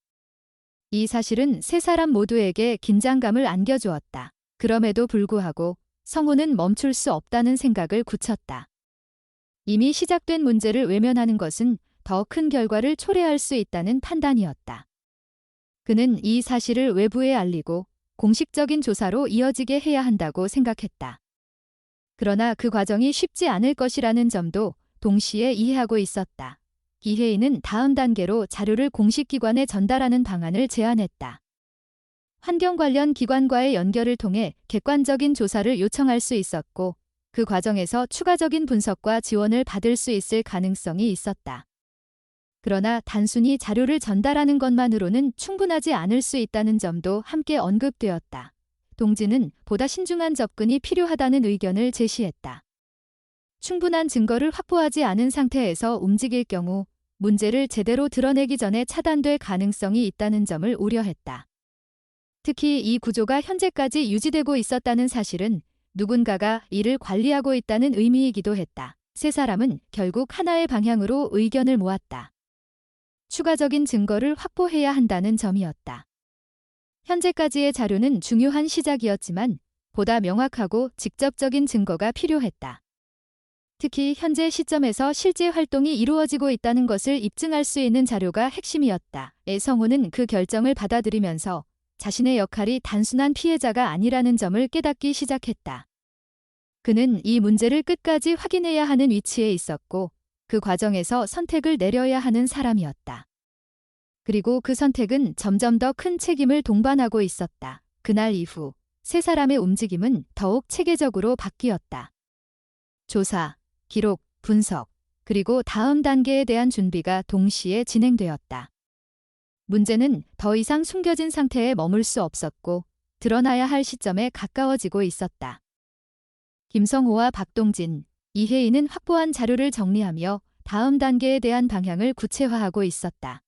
이 사실은 세 사람 모두에게 긴장감을 안겨주었다. 그럼에도 불구하고 성우는 멈출 수 없다는 생각을 굳혔다. 이미 시작된 문제를 외면하는 것은 더 큰 결과를 초래할 수 있다는 판단이었다. 그는 이 사실을 외부에 알리고 공식적인 조사로 이어지게 해야 한다고 생각했다. 그러나 그 과정이 쉽지 않을 것이라는 점도 동시에 이해하고 있었다. 이혜인은 다음 단계로 자료를 공식 기관에 전달하는 방안을 제안했다. 환경 관련 기관과의 연결을 통해 객관적인 조사를 요청할 수 있었고 그 과정에서 추가적인 분석과 지원을 받을 수 있을 가능성이 있었다. 그러나 단순히 자료를 전달하는 것만으로는 충분하지 않을 수 있다는 점도 함께 언급되었다. 동지는 보다 신중한 접근이 필요하다는 의견을 제시했다. 충분한 증거를 확보하지 않은 상태에서 움직일 경우 문제를 제대로 드러내기 전에 차단될 가능성이 있다는 점을 우려했다. 특히 이 구조가 현재까지 유지되고 있었다는 사실은 누군가가 이를 관리하고 있다는 의미이기도 했다. 세 사람은 결국 하나의 방향으로 의견을 모았다. 추가적인 증거를 확보해야 한다는 점이었다. 현재까지의 자료는 중요한 시작이었지만 보다 명확하고 직접적인 증거가 필요했다. 특히 현재 시점에서 실제 활동이 이루어지고 있다는 것을 입증할 수 있는 자료가 핵심이었다. 성우는 그 결정을 받아들이면서 자신의 역할이 단순한 피해자가 아니라는 점을 깨닫기 시작했다. 그는 이 문제를 끝까지 확인해야 하는 위치에 있었고 그 과정에서 선택을 내려야 하는 사람이었다. 그리고 그 선택은 점점 더 큰 책임을 동반하고 있었다. 그날 이후 세 사람의 움직임은 더욱 체계적으로 바뀌었다. 조사, 기록, 분석, 그리고 다음 단계에 대한 준비가 동시에 진행되었다. 문제는 더 이상 숨겨진 상태에 머물 수 없었고 드러나야 할 시점에 가까워지고 있었다. 김성호와 박동진, 이혜인은 확보한 자료를 정리하며 다음 단계에 대한 방향을 구체화하고 있었다.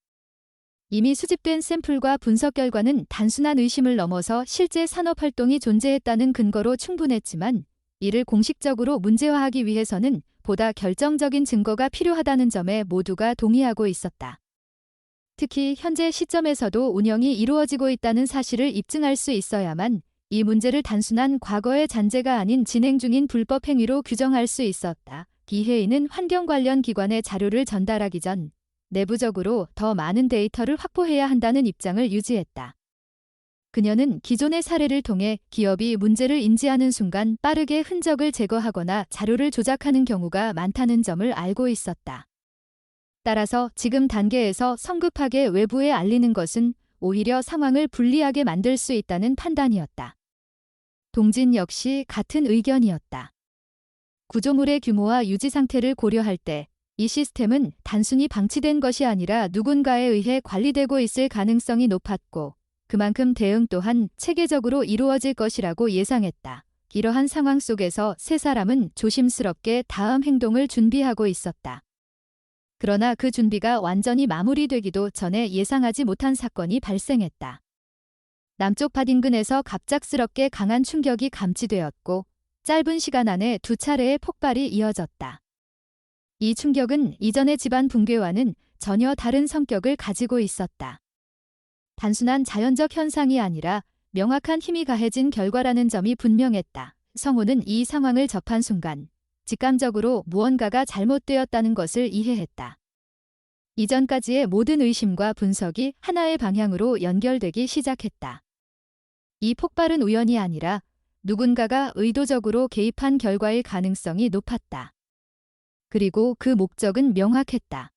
이미 수집된 샘플과 분석 결과는 단순한 의심을 넘어서 실제 산업활동이 존재했다는 근거로 충분했지만 이를 공식적으로 문제화하기 위해서는 보다 결정적인 증거가 필요하다는 점에 모두가 동의하고 있었다. 특히 현재 시점에서도 운영이 이루어지고 있다는 사실을 입증할 수 있어야만 이 문제를 단순한 과거의 잔재가 아닌 진행 중인 불법 행위로 규정할 수 있었다. 이혜인은 환경 관련 기관에 자료를 전달하기 전 내부적으로 더 많은 데이터를 확보해야 한다는 입장을 유지했다. 그녀는 기존의 사례를 통해 기업이 문제를 인지하는 순간 빠르게 흔적을 제거하거나 자료를 조작하는 경우가 많다는 점을 알고 있었다. 따라서 지금 단계에서 성급하게 외부에 알리는 것은 오히려 상황을 불리하게 만들 수 있다는 판단이었다. 동진 역시 같은 의견이었다. 구조물의 규모와 유지 상태를 고려할 때 이 시스템은 단순히 방치된 것이 아니라 누군가에 의해 관리되고 있을 가능성이 높았고 그만큼 대응 또한 체계적으로 이루어질 것이라고 예상했다. 이러한 상황 속에서 세 사람은 조심스럽게 다음 행동을 준비하고 있었다. 그러나 그 준비가 완전히 마무리되기도 전에 예상하지 못한 사건이 발생했다. 남쪽 밭 인근에서 갑작스럽게 강한 충격이 감지되었고 짧은 시간 안에 두 차례의 폭발이 이어졌다. 이 충격은 이전의 집안 붕괴와는 전혀 다른 성격을 가지고 있었다. 단순한 자연적 현상이 아니라 명확한 힘이 가해진 결과라는 점이 분명했다. 성우는 이 상황을 접한 순간 직감적으로 무언가가 잘못되었다는 것을 이해했다. 이전까지의 모든 의심과 분석이 하나의 방향으로 연결되기 시작했다. 이 폭발은 우연이 아니라 누군가가 의도적으로 개입한 결과일 가능성이 높았다. 그리고 그 목적은 명확했다.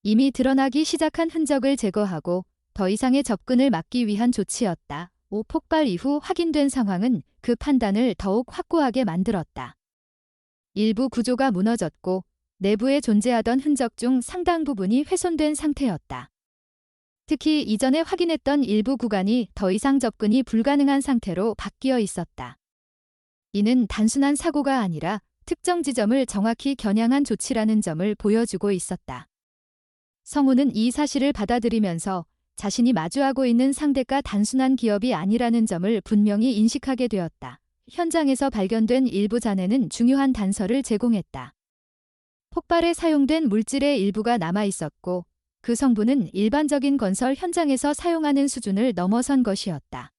이미 드러나기 시작한 흔적을 제거하고 더 이상의 접근을 막기 위한 조치였다. 폭발 이후 확인된 상황은 그 판단을 더욱 확고하게 만들었다. 일부 구조가 무너졌고 내부에 존재하던 흔적 중 상당 부분이 훼손된 상태였다. 특히 이전에 확인했던 일부 구간이 더 이상 접근이 불가능한 상태로 바뀌어 있었다. 이는 단순한 사고가 아니라 특정 지점을 정확히 겨냥한 조치라는 점을 보여주고 있었다. 성우는 이 사실을 받아들이면서 자신이 마주하고 있는 상대가 단순한 기업이 아니라는 점을 분명히 인식하게 되었다. 현장에서 발견된 일부 잔해는 중요한 단서를 제공했다. 폭발에 사용된 물질의 일부가 남아 있었고 그 성분은 일반적인 건설 현장에서 사용하는 수준을 넘어선 것이었다.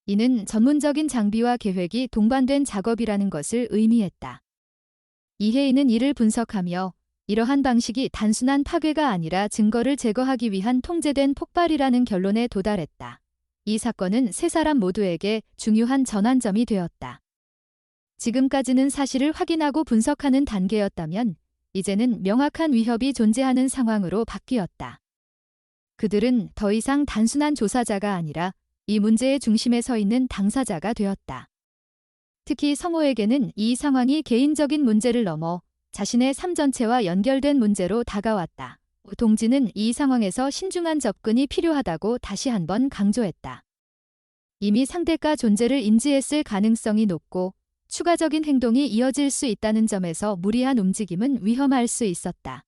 이는 전문적인 장비와 계획이 동반된 작업이라는 것을 의미했다. 이혜인은 이를 분석하며 이러한 방식이 단순한 파괴가 아니라 증거를 제거하기 위한 통제된 폭발이라는 결론에 도달했다. 이 사건은 세 사람 모두에게 중요한 전환점이 되었다. 지금까지는 사실을 확인하고 분석하는 단계였다면 이제는 명확한 위협이 존재하는 상황으로 바뀌었다. 그들은 더 이상 단순한 조사자가 아니라 이 문제의 중심에 서 있는 당사자가 되었다. 특히 성호에게는 이 상황이 개인적인 문제를 넘어 자신의 삶 전체와 연결된 문제로 다가왔다. 동진은 이 상황에서 신중한 접근이 필요하다고 다시 한번 강조했다. 이미 상대가 존재를 인지했을 가능성이 높고 추가적인 행동이 이어질 수 있다는 점에서 무리한 움직임은 위험할 수 있었다.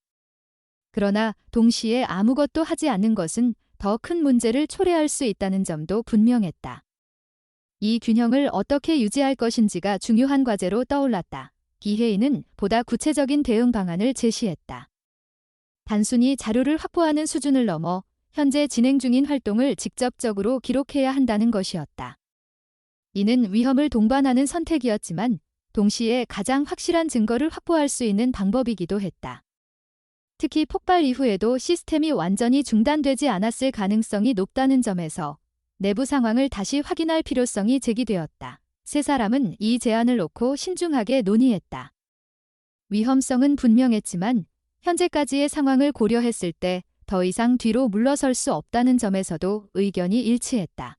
그러나 동시에 아무것도 하지 않는 것은 더 큰 문제를 초래할 수 있다는 점도 분명했다. 이 균형을 어떻게 유지할 것인지가 중요한 과제로 떠올랐다. 이혜인은 보다 구체적인 대응 방안을 제시했다. 단순히 자료를 확보하는 수준을 넘어 현재 진행 중인 활동을 직접적으로 기록해야 한다는 것이었다. 이는 위험을 동반하는 선택이었지만 동시에 가장 확실한 증거를 확보할 수 있는 방법이기도 했다. 특히 폭발 이후에도 시스템이 완전히 중단되지 않았을 가능성이 높다는 점에서 내부 상황을 다시 확인할 필요성이 제기되었다. 세 사람은 이 제안을 놓고 신중하게 논의했다. 위험성은 분명했지만 현재까지의 상황을 고려했을 때 더 이상 뒤로 물러설 수 없다는 점에서도 의견이 일치했다.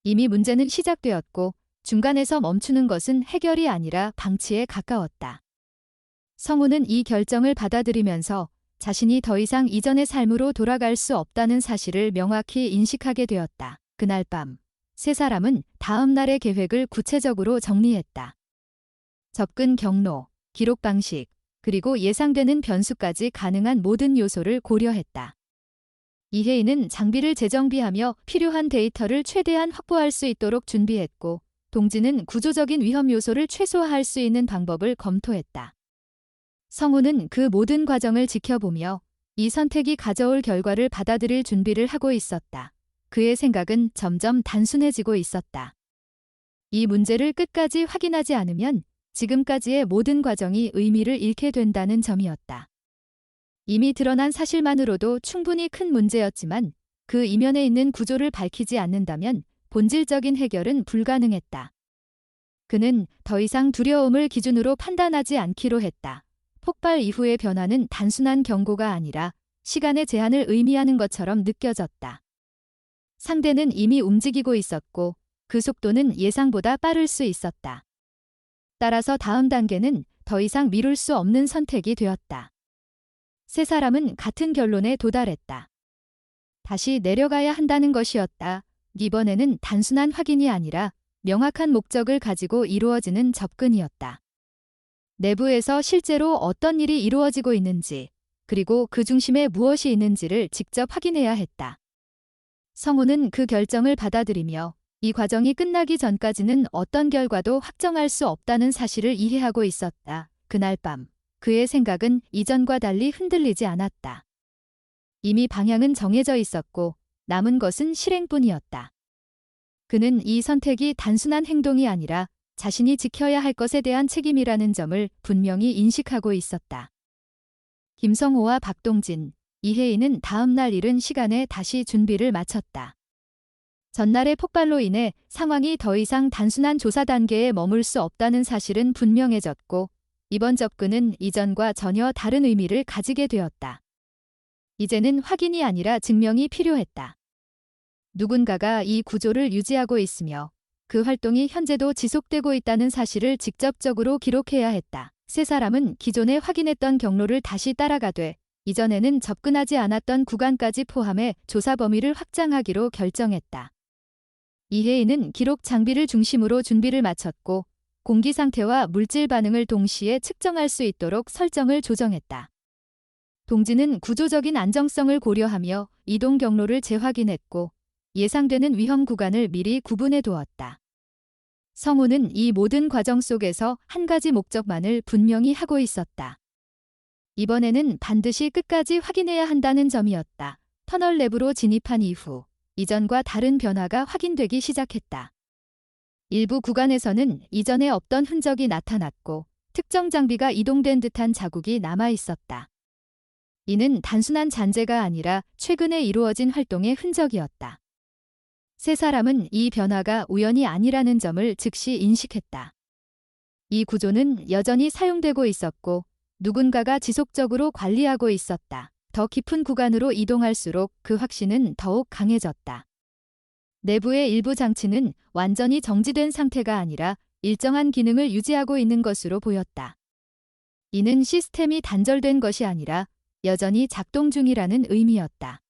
이미 문제는 시작되었고 중간에서 멈추는 것은 해결이 아니라 방치에 가까웠다. 성우는 이 결정을 받아들이면서 자신이 더 이상 이전의 삶으로 돌아갈 수 없다는 사실을 명확히 인식하게 되었다. 그날 밤, 세 사람은 다음 날의 계획을 구체적으로 정리했다. 접근 경로, 기록 방식, 그리고 예상되는 변수까지 가능한 모든 요소를 고려했다. 이혜인은 장비를 재정비하며 필요한 데이터를 최대한 확보할 수 있도록 준비했고, 동진은 구조적인 위험 요소를 최소화할 수 있는 방법을 검토했다. 성우는 그 모든 과정을 지켜보며 이 선택이 가져올 결과를 받아들일 준비를 하고 있었다. 그의 생각은 점점 단순해지고 있었다. 이 문제를 끝까지 확인하지 않으면 지금까지의 모든 과정이 의미를 잃게 된다는 점이었다. 이미 드러난 사실만으로도 충분히 큰 문제였지만 그 이면에 있는 구조를 밝히지 않는다면 본질적인 해결은 불가능했다. 그는 더 이상 두려움을 기준으로 판단하지 않기로 했다. 폭발 이후의 변화는 단순한 경고가 아니라 시간의 제한을 의미하는 것처럼 느껴졌다. 상대는 이미 움직이고 있었고 그 속도는 예상보다 빠를 수 있었다. 따라서 다음 단계는 더 이상 미룰 수 없는 선택이 되었다. 세 사람은 같은 결론에 도달했다. 다시 내려가야 한다는 것이었다. 이번에는 단순한 확인이 아니라 명확한 목적을 가지고 이루어지는 접근이었다. 내부에서 실제로 어떤 일이 이루어지고 있는지, 그리고 그 중심에 무엇이 있는지를 직접 확인해야 했다. 성우는 그 결정을 받아들이며 이 과정이 끝나기 전까지는 어떤 결과도 확정할 수 없다는 사실을 이해하고 있었다. 그날 밤, 그의 생각은 이전과 달리 흔들리지 않았다. 이미 방향은 정해져 있었고 남은 것은 실행뿐이었다. 그는 이 선택이 단순한 행동이 아니라 자신이 지켜야 할 것에 대한 책임이라는 점을 분명히 인식하고 있었다. 김성호와 박동진, 이혜인은 다음 날 이른 시간에 다시 준비를 마쳤다. 전날의 폭발로 인해 상황이 더 이상 단순한 조사 단계에 머물 수 없다는 사실은 분명해졌고 이번 접근은 이전과 전혀 다른 의미를 가지게 되었다. 이제는 확인이 아니라 증명이 필요했다. 누군가가 이 구조를 유지하고 있으며 그 활동이 현재도 지속되고 있다는 사실을 직접적으로 기록해야 했다. 세 사람은 기존에 확인했던 경로를 다시 따라가되 이전에는 접근하지 않았던 구간까지 포함해 조사 범위를 확장하기로 결정했다. 이혜인은 기록 장비를 중심으로 준비를 마쳤고 공기 상태와 물질 반응을 동시에 측정할 수 있도록 설정을 조정했다. 동진은 구조적인 안정성을 고려하며 이동 경로를 재확인했고 예상되는 위험 구간을 미리 구분해 두었다. 성우는 이 모든 과정 속에서 한 가지 목적만을 분명히 하고 있었다. 이번에는 반드시 끝까지 확인해야 한다는 점이었다. 터널 내부로 진입한 이후 이전과 다른 변화가 확인되기 시작했다. 일부 구간에서는 이전에 없던 흔적이 나타났고 특정 장비가 이동된 듯한 자국이 남아 있었다. 이는 단순한 잔재가 아니라 최근에 이루어진 활동의 흔적이었다. 세 사람은 이 변화가 우연이 아니라는 점을 즉시 인식했다. 이 구조는 여전히 사용되고 있었고 누군가가 지속적으로 관리하고 있었다. 더 깊은 구간으로 이동할수록 그 확신은 더욱 강해졌다. 내부의 일부 장치는 완전히 정지된 상태가 아니라 일정한 기능을 유지하고 있는 것으로 보였다. 이는 시스템이 단절된 것이 아니라 여전히 작동 중이라는 의미였다.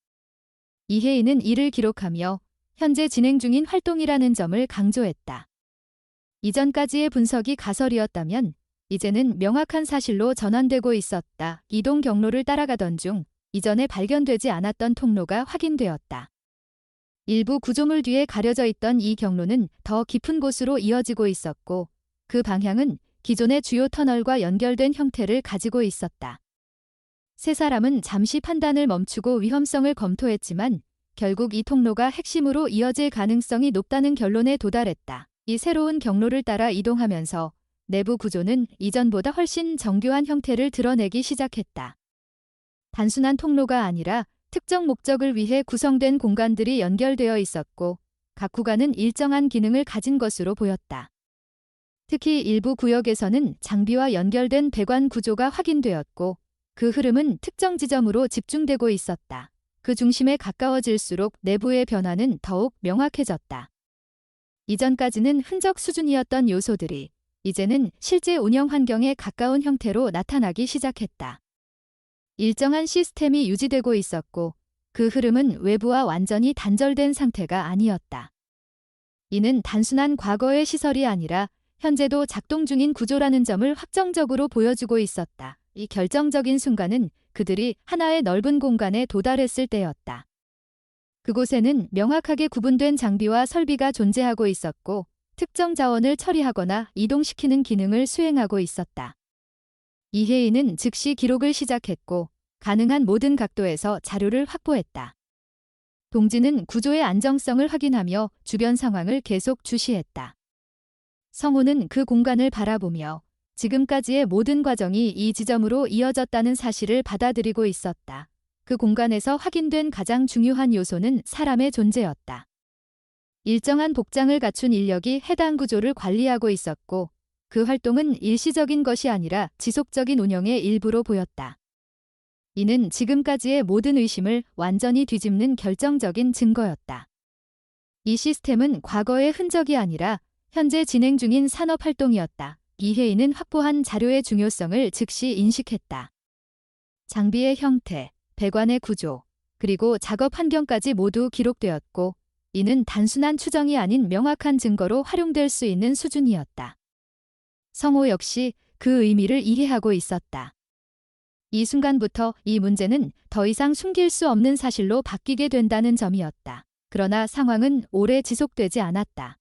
이혜인은 이를 기록하며 현재 진행 중인 활동이라는 점을 강조했다. 이전까지의 분석이 가설이었다면 이제는 명확한 사실로 전환되고 있었다. 이동 경로를 따라가던 중 이전에 발견되지 않았던 통로가 확인되었다. 일부 구조물 뒤에 가려져 있던 이 경로는 더 깊은 곳으로 이어지고 있었고 그 방향은 기존의 주요 터널과 연결된 형태를 가지고 있었다. 세 사람은 잠시 판단을 멈추고 위험성을 검토했지만 결국 이 통로가 핵심으로 이어질 가능성이 높다는 결론에 도달했다. 이 새로운 경로를 따라 이동하면서 내부 구조는 이전보다 훨씬 정교한 형태를 드러내기 시작했다. 단순한 통로가 아니라 특정 목적을 위해 구성된 공간들이 연결되어 있었고 각 구간은 일정한 기능을 가진 것으로 보였다. 특히 일부 구역에서는 장비와 연결된 배관 구조가 확인되었고 그 흐름은 특정 지점으로 집중되고 있었다. 그 중심에 가까워질수록 내부의 변화는 더욱 명확해졌다. 이전까지는 흔적 수준이었던 요소들이 이제는 실제 운영 환경에 가까운 형태로 나타나기 시작했다. 일정한 시스템이 유지되고 있었고 그 흐름은 외부와 완전히 단절된 상태가 아니었다. 이는 단순한 과거의 시설이 아니라 현재도 작동 중인 구조라는 점을 확정적으로 보여주고 있었다. 이 결정적인 순간은 그들이 하나의 넓은 공간에 도달했을 때였다. 그곳에는 명확하게 구분된 장비와 설비가 존재하고 있었고 특정 자원을 처리하거나 이동시키는 기능을 수행하고 있었다. 이혜인은 즉시 기록을 시작했고 가능한 모든 각도에서 자료를 확보했다. 동진은 구조의 안정성을 확인하며 주변 상황을 계속 주시했다. 성우는 그 공간을 바라보며 지금까지의 모든 과정이 이 지점으로 이어졌다는 사실을 받아들이고 있었다. 그 공간에서 확인된 가장 중요한 요소는 사람의 존재였다. 일정한 복장을 갖춘 인력이 해당 구조를 관리하고 있었고 그 활동은 일시적인 것이 아니라 지속적인 운영의 일부로 보였다. 이는 지금까지의 모든 의심을 완전히 뒤집는 결정적인 증거였다. 이 시스템은 과거의 흔적이 아니라 현재 진행 중인 산업활동이었다. 이혜인은 확보한 자료의 중요성을 즉시 인식했다. 장비의 형태, 배관의 구조, 그리고 작업 환경까지 모두 기록되었고, 이는 단순한 추정이 아닌 명확한 증거로 활용될 수 있는 수준이었다. 성호 역시 그 의미를 이해하고 있었다. 이 순간부터 이 문제는 더 이상 숨길 수 없는 사실로 바뀌게 된다는 점이었다. 그러나 상황은 오래 지속되지 않았다.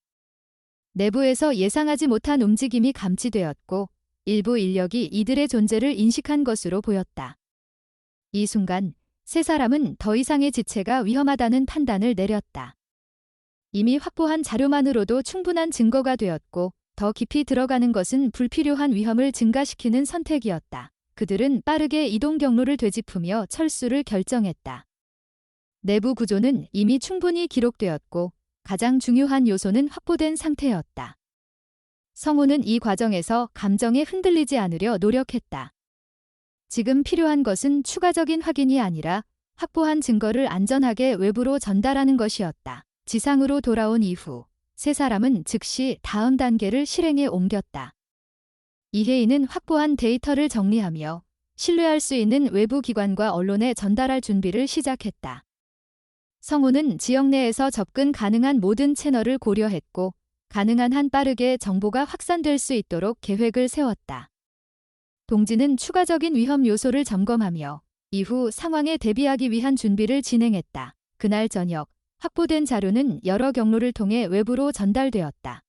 내부에서 예상하지 못한 움직임이 감지되었고 일부 인력이 이들의 존재를 인식한 것으로 보였다. 이 순간 세 사람은 더 이상의 지체가 위험하다는 판단을 내렸다. 이미 확보한 자료만으로도 충분한 증거가 되었고 더 깊이 들어가는 것은 불필요한 위험을 증가시키는 선택이었다. 그들은 빠르게 이동 경로를 되짚으며 철수를 결정했다. 내부 구조는 이미 충분히 기록되었고 가장 중요한 요소는 확보된 상태였다. 성우는 이 과정에서 감정에 흔들리지 않으려 노력했다. 지금 필요한 것은 추가적인 확인이 아니라 확보한 증거를 안전하게 외부로 전달하는 것이었다. 지상으로 돌아온 이후 세 사람은 즉시 다음 단계를 실행에 옮겼다. 이혜인은 확보한 데이터를 정리하며 신뢰할 수 있는 외부 기관과 언론에 전달할 준비를 시작했다. 성우는 지역 내에서 접근 가능한 모든 채널을 고려했고 가능한 한 빠르게 정보가 확산될 수 있도록 계획을 세웠다. 동지는 추가적인 위험 요소를 점검하며 이후 상황에 대비하기 위한 준비를 진행했다. 그날 저녁 확보된 자료는 여러 경로를 통해 외부로 전달되었다.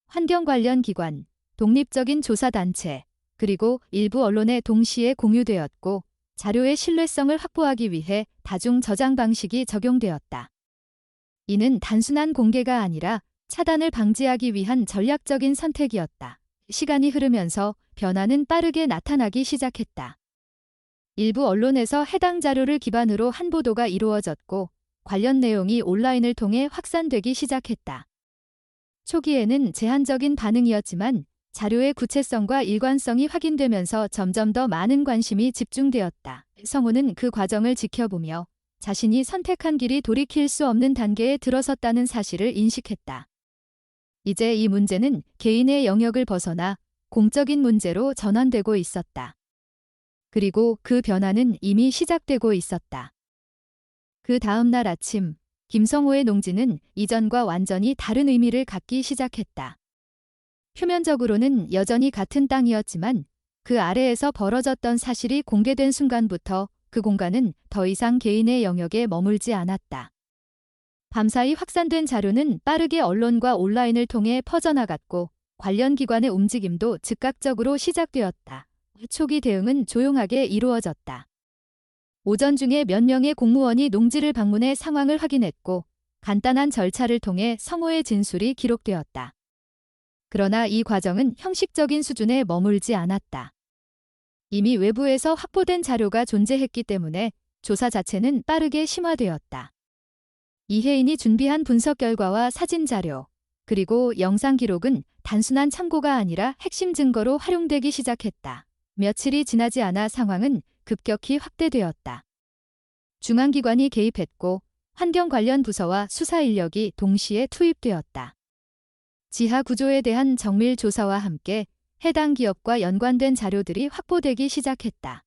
환경 관련 기관, 독립적인 조사단체, 그리고 일부 언론에 동시에 공유되었고 자료의 신뢰성을 확보하기 위해 다중 저장 방식이 적용되었다. 이는 단순한 공개가 아니라 차단을 방지하기 위한 전략적인 선택이었다. 시간이 흐르면서 변화는 빠르게 나타나기 시작했다. 일부 언론에서 해당 자료를 기반으로 한 보도가 이루어졌고 관련 내용이 온라인을 통해 확산되기 시작했다. 초기에는 제한적인 반응이었지만 자료의 구체성과 일관성이 확인되면서 점점 더 많은 관심이 집중되었다. 성우는 그 과정을 지켜보며 자신이 선택한 길이 돌이킬 수 없는 단계에 들어섰다는 사실을 인식했다. 이제 이 문제는 개인의 영역을 벗어나 공적인 문제로 전환되고 있었다. 그리고 그 변화는 이미 시작되고 있었다. 그 다음 날 아침, 김성호의 농지는 이전과 완전히 다른 의미를 갖기 시작했다. 표면적으로는 여전히 같은 땅이었지만 그 아래에서 벌어졌던 사실이 공개된 순간부터 그 공간은 더 이상 개인의 영역에 머물지 않았다. 밤사이 확산된 자료는 빠르게 언론과 온라인을 통해 퍼져나갔고 관련 기관의 움직임도 즉각적으로 시작되었다. 초기 대응은 조용하게 이루어졌다. 오전 중에 몇 명의 공무원이 농지를 방문해 상황을 확인했고 간단한 절차를 통해 성호의 진술이 기록되었다. 그러나 이 과정은 형식적인 수준에 머물지 않았다. 이미 외부에서 확보된 자료가 존재했기 때문에 조사 자체는 빠르게 심화되었다. 이혜인이 준비한 분석 결과와 사진 자료, 그리고 영상 기록은 단순한 참고가 아니라 핵심 증거로 활용되기 시작했다. 며칠이 지나지 않아 상황은 급격히 확대되었다. 중앙기관이 개입했고 환경 관련 부서와 수사 인력이 동시에 투입되었다. 지하 구조에 대한 정밀 조사와 함께 해당 기업과 연관된 자료들이 확보되기 시작했다.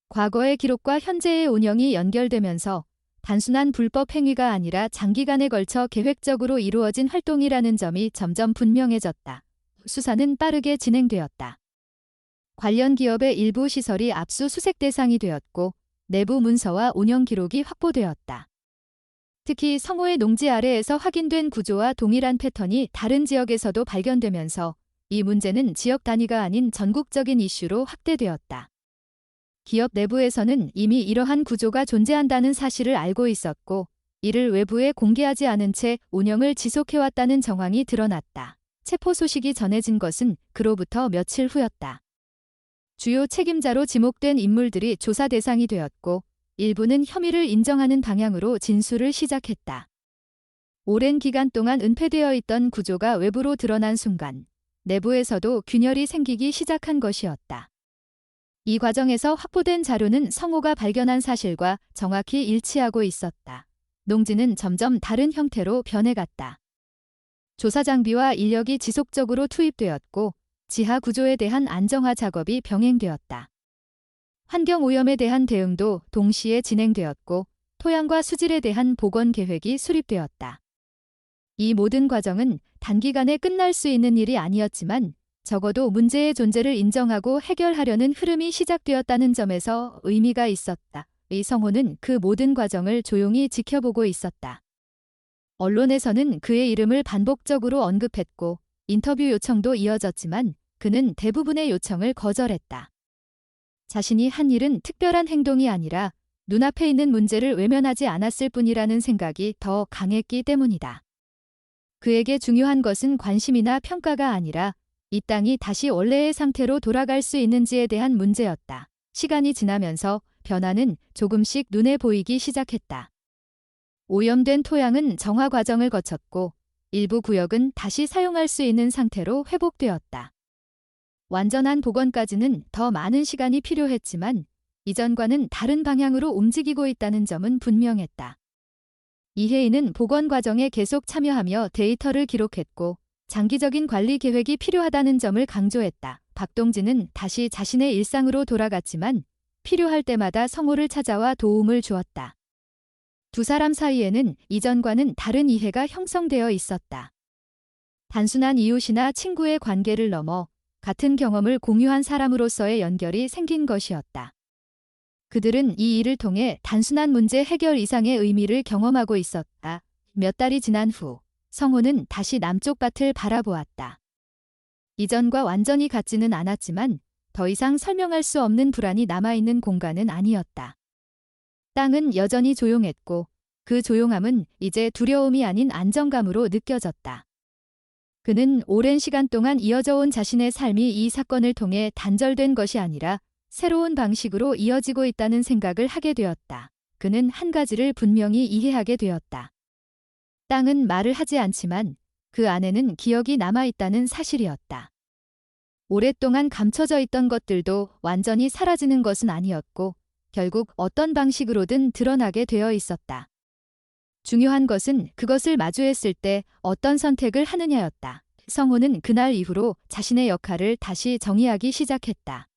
과거의 기록과 현재의 운영이 연결되면서 단순한 불법 행위가 아니라 장기간에 걸쳐 계획적으로 이루어진 활동이라는 점이 점점 분명해졌다. 수사는 빠르게 진행되었다. 관련 기업의 일부 시설이 압수수색 대상이 되었고 내부 문서와 운영 기록이 확보되었다. 특히 성호의 농지 아래에서 확인된 구조와 동일한 패턴이 다른 지역에서도 발견되면서 이 문제는 지역 단위가 아닌 전국적인 이슈로 확대되었다. 기업 내부에서는 이미 이러한 구조가 존재한다는 사실을 알고 있었고 이를 외부에 공개하지 않은 채 운영을 지속해왔다는 정황이 드러났다. 체포 소식이 전해진 것은 그로부터 며칠 후였다. 주요 책임자로 지목된 인물들이 조사 대상이 되었고 일부는 혐의를 인정하는 방향으로 진술을 시작했다. 오랜 기간 동안 은폐되어 있던 구조가 외부로 드러난 순간 내부에서도 균열이 생기기 시작한 것이었다. 이 과정에서 확보된 자료는 성호가 발견한 사실과 정확히 일치하고 있었다. 농지는 점점 다른 형태로 변해갔다. 조사 장비와 인력이 지속적으로 투입되었고 지하 구조에 대한 안정화 작업이 병행되었다. 환경 오염에 대한 대응도 동시에 진행되었고 토양과 수질에 대한 복원 계획이 수립되었다. 이 모든 과정은 단기간에 끝날 수 있는 일이 아니었지만 적어도 문제의 존재를 인정하고 해결하려는 흐름이 시작되었다는 점에서 의미가 있었다. 이성호는 그 모든 과정을 조용히 지켜보고 있었다. 언론에서는 그의 이름을 반복적으로 언급했고 인터뷰 요청도 이어졌지만 그는 대부분의 요청을 거절했다. 자신이 한 일은 특별한 행동이 아니라 눈앞에 있는 문제를 외면하지 않았을 뿐이라는 생각이 더 강했기 때문이다. 그에게 중요한 것은 관심이나 평가가 아니라 이 땅이 다시 원래의 상태로 돌아갈 수 있는지에 대한 문제였다. 시간이 지나면서 변화는 조금씩 눈에 보이기 시작했다. 오염된 토양은 정화 과정을 거쳤고 일부 구역은 다시 사용할 수 있는 상태로 회복되었다. 완전한 복원까지는 더 많은 시간이 필요했지만 이전과는 다른 방향으로 움직이고 있다는 점은 분명했다. 이혜인은 복원 과정에 계속 참여하며 데이터를 기록했고 장기적인 관리 계획이 필요하다는 점을 강조했다. 박동진은 다시 자신의 일상으로 돌아갔지만 필요할 때마다 성호를 찾아와 도움을 주었다. 두 사람 사이에는 이전과는 다른 이해가 형성되어 있었다. 단순한 이웃이나 친구의 관계를 넘어 같은 경험을 공유한 사람으로서의 연결이 생긴 것이었다. 그들은 이 일을 통해 단순한 문제 해결 이상의 의미를 경험하고 있었다. 몇 달이 지난 후 성호는 다시 남쪽 밭을 바라보았다. 이전과 완전히 같지는 않았지만 더 이상 설명할 수 없는 불안이 남아있는 공간은 아니었다. 땅은 여전히 조용했고 그 조용함은 이제 두려움이 아닌 안정감으로 느껴졌다. 그는 오랜 시간 동안 이어져 온 자신의 삶이 이 사건을 통해 단절된 것이 아니라 새로운 방식으로 이어지고 있다는 생각을 하게 되었다. 그는 한 가지를 분명히 이해하게 되었다. 땅은 말을 하지 않지만 그 안에는 기억이 남아있다는 사실이었다. 오랫동안 감춰져 있던 것들도 완전히 사라지는 것은 아니었고 결국 어떤 방식으로든 드러나게 되어 있었다. 중요한 것은 그것을 마주했을 때 어떤 선택을 하느냐였다. 성호는 그날 이후로 자신의 역할을 다시 정의하기 시작했다.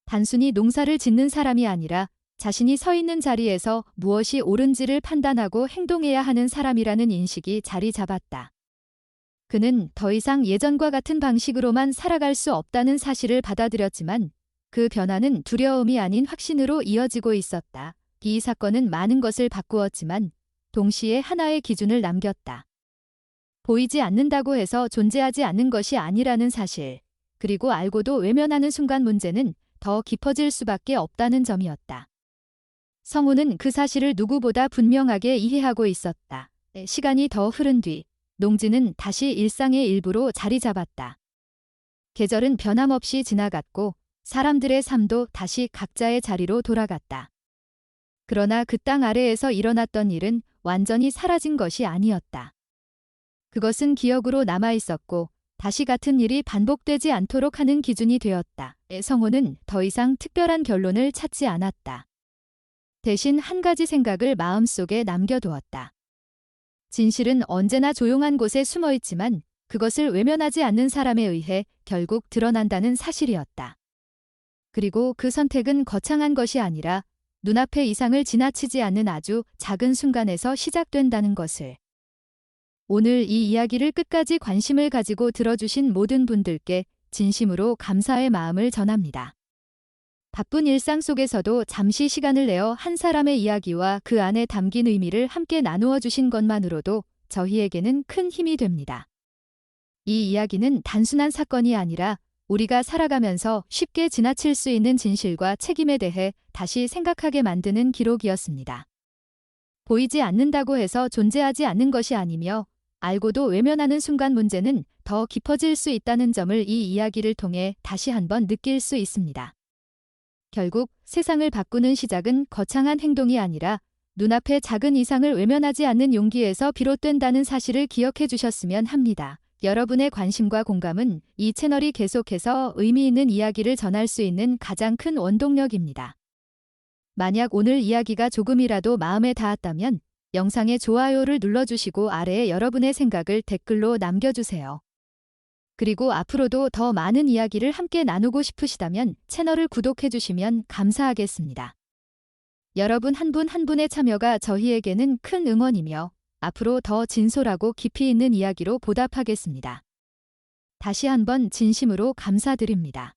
단순히 농사를 짓는 사람이 아니라 자신이 서 있는 자리에서 무엇이 옳은지를 판단하고 행동해야 하는 사람이라는 인식이 자리 잡았다. 그는 더 이상 예전과 같은 방식으로만 살아갈 수 없다는 사실을 받아들였지만 그 변화는 두려움이 아닌 확신으로 이어지고 있었다. 이 사건은 많은 것을 바꾸었지만 동시에 하나의 기준을 남겼다. 보이지 않는다고 해서 존재하지 않는 것이 아니라는 사실, 그리고 알고도 외면하는 순간 문제는 더 깊어질 수밖에 없다는 점이었다. 성우는 그 사실을 누구보다 분명하게 이해하고 있었다. 시간이 더 흐른 뒤 농지는 다시 일상의 일부로 자리 잡았다. 계절은 변함없이 지나갔고 사람들의 삶도 다시 각자의 자리로 돌아갔다. 그러나 그 땅 아래에서 일어났던 일은 완전히 사라진 것이 아니었다. 그것은 기억으로 남아있었고 다시 같은 일이 반복되지 않도록 하는 기준이 되었다. 성호는 더 이상 특별한 결론을 찾지 않았다. 대신 한 가지 생각을 마음속에 남겨두었다. 진실은 언제나 조용한 곳에 숨어있지만 그것을 외면하지 않는 사람에 의해 결국 드러난다는 사실이었다. 그리고 그 선택은 거창한 것이 아니라 눈앞의 이상을 지나치지 않는 아주 작은 순간에서 시작된다는 것을. 오늘 이 이야기를 끝까지 관심을 가지고 들어주신 모든 분들께 진심으로 감사의 마음을 전합니다. 바쁜 일상 속에서도 잠시 시간을 내어 한 사람의 이야기와 그 안에 담긴 의미를 함께 나누어 주신 것만으로도 저희에게는 큰 힘이 됩니다. 이 이야기는 단순한 사건이 아니라 우리가 살아가면서 쉽게 지나칠 수 있는 진실과 책임에 대해 다시 생각하게 만드는 기록이었습니다. 보이지 않는다고 해서 존재하지 않는 것이 아니며 알고도 외면하는 순간 문제는 더 깊어질 수 있다는 점을 이 이야기를 통해 다시 한번 느낄 수 있습니다. 결국 세상을 바꾸는 시작은 거창한 행동이 아니라 눈앞의 작은 이상을 외면하지 않는 용기에서 비롯된다는 사실을 기억해 주셨으면 합니다. 여러분의 관심과 공감은 이 채널이 계속해서 의미 있는 이야기를 전할 수 있는 가장 큰 원동력입니다. 만약 오늘 이야기가 조금이라도 마음에 닿았다면 영상에 좋아요를 눌러주시고 아래에 여러분의 생각을 댓글로 남겨주세요. 그리고 앞으로도 더 많은 이야기를 함께 나누고 싶으시다면 채널을 구독해주시면 감사하겠습니다. 여러분 한 분 한 분의 참여가 저희에게는 큰 응원이며 앞으로 더 진솔하고 깊이 있는 이야기로 보답하겠습니다. 다시 한번 진심으로 감사드립니다.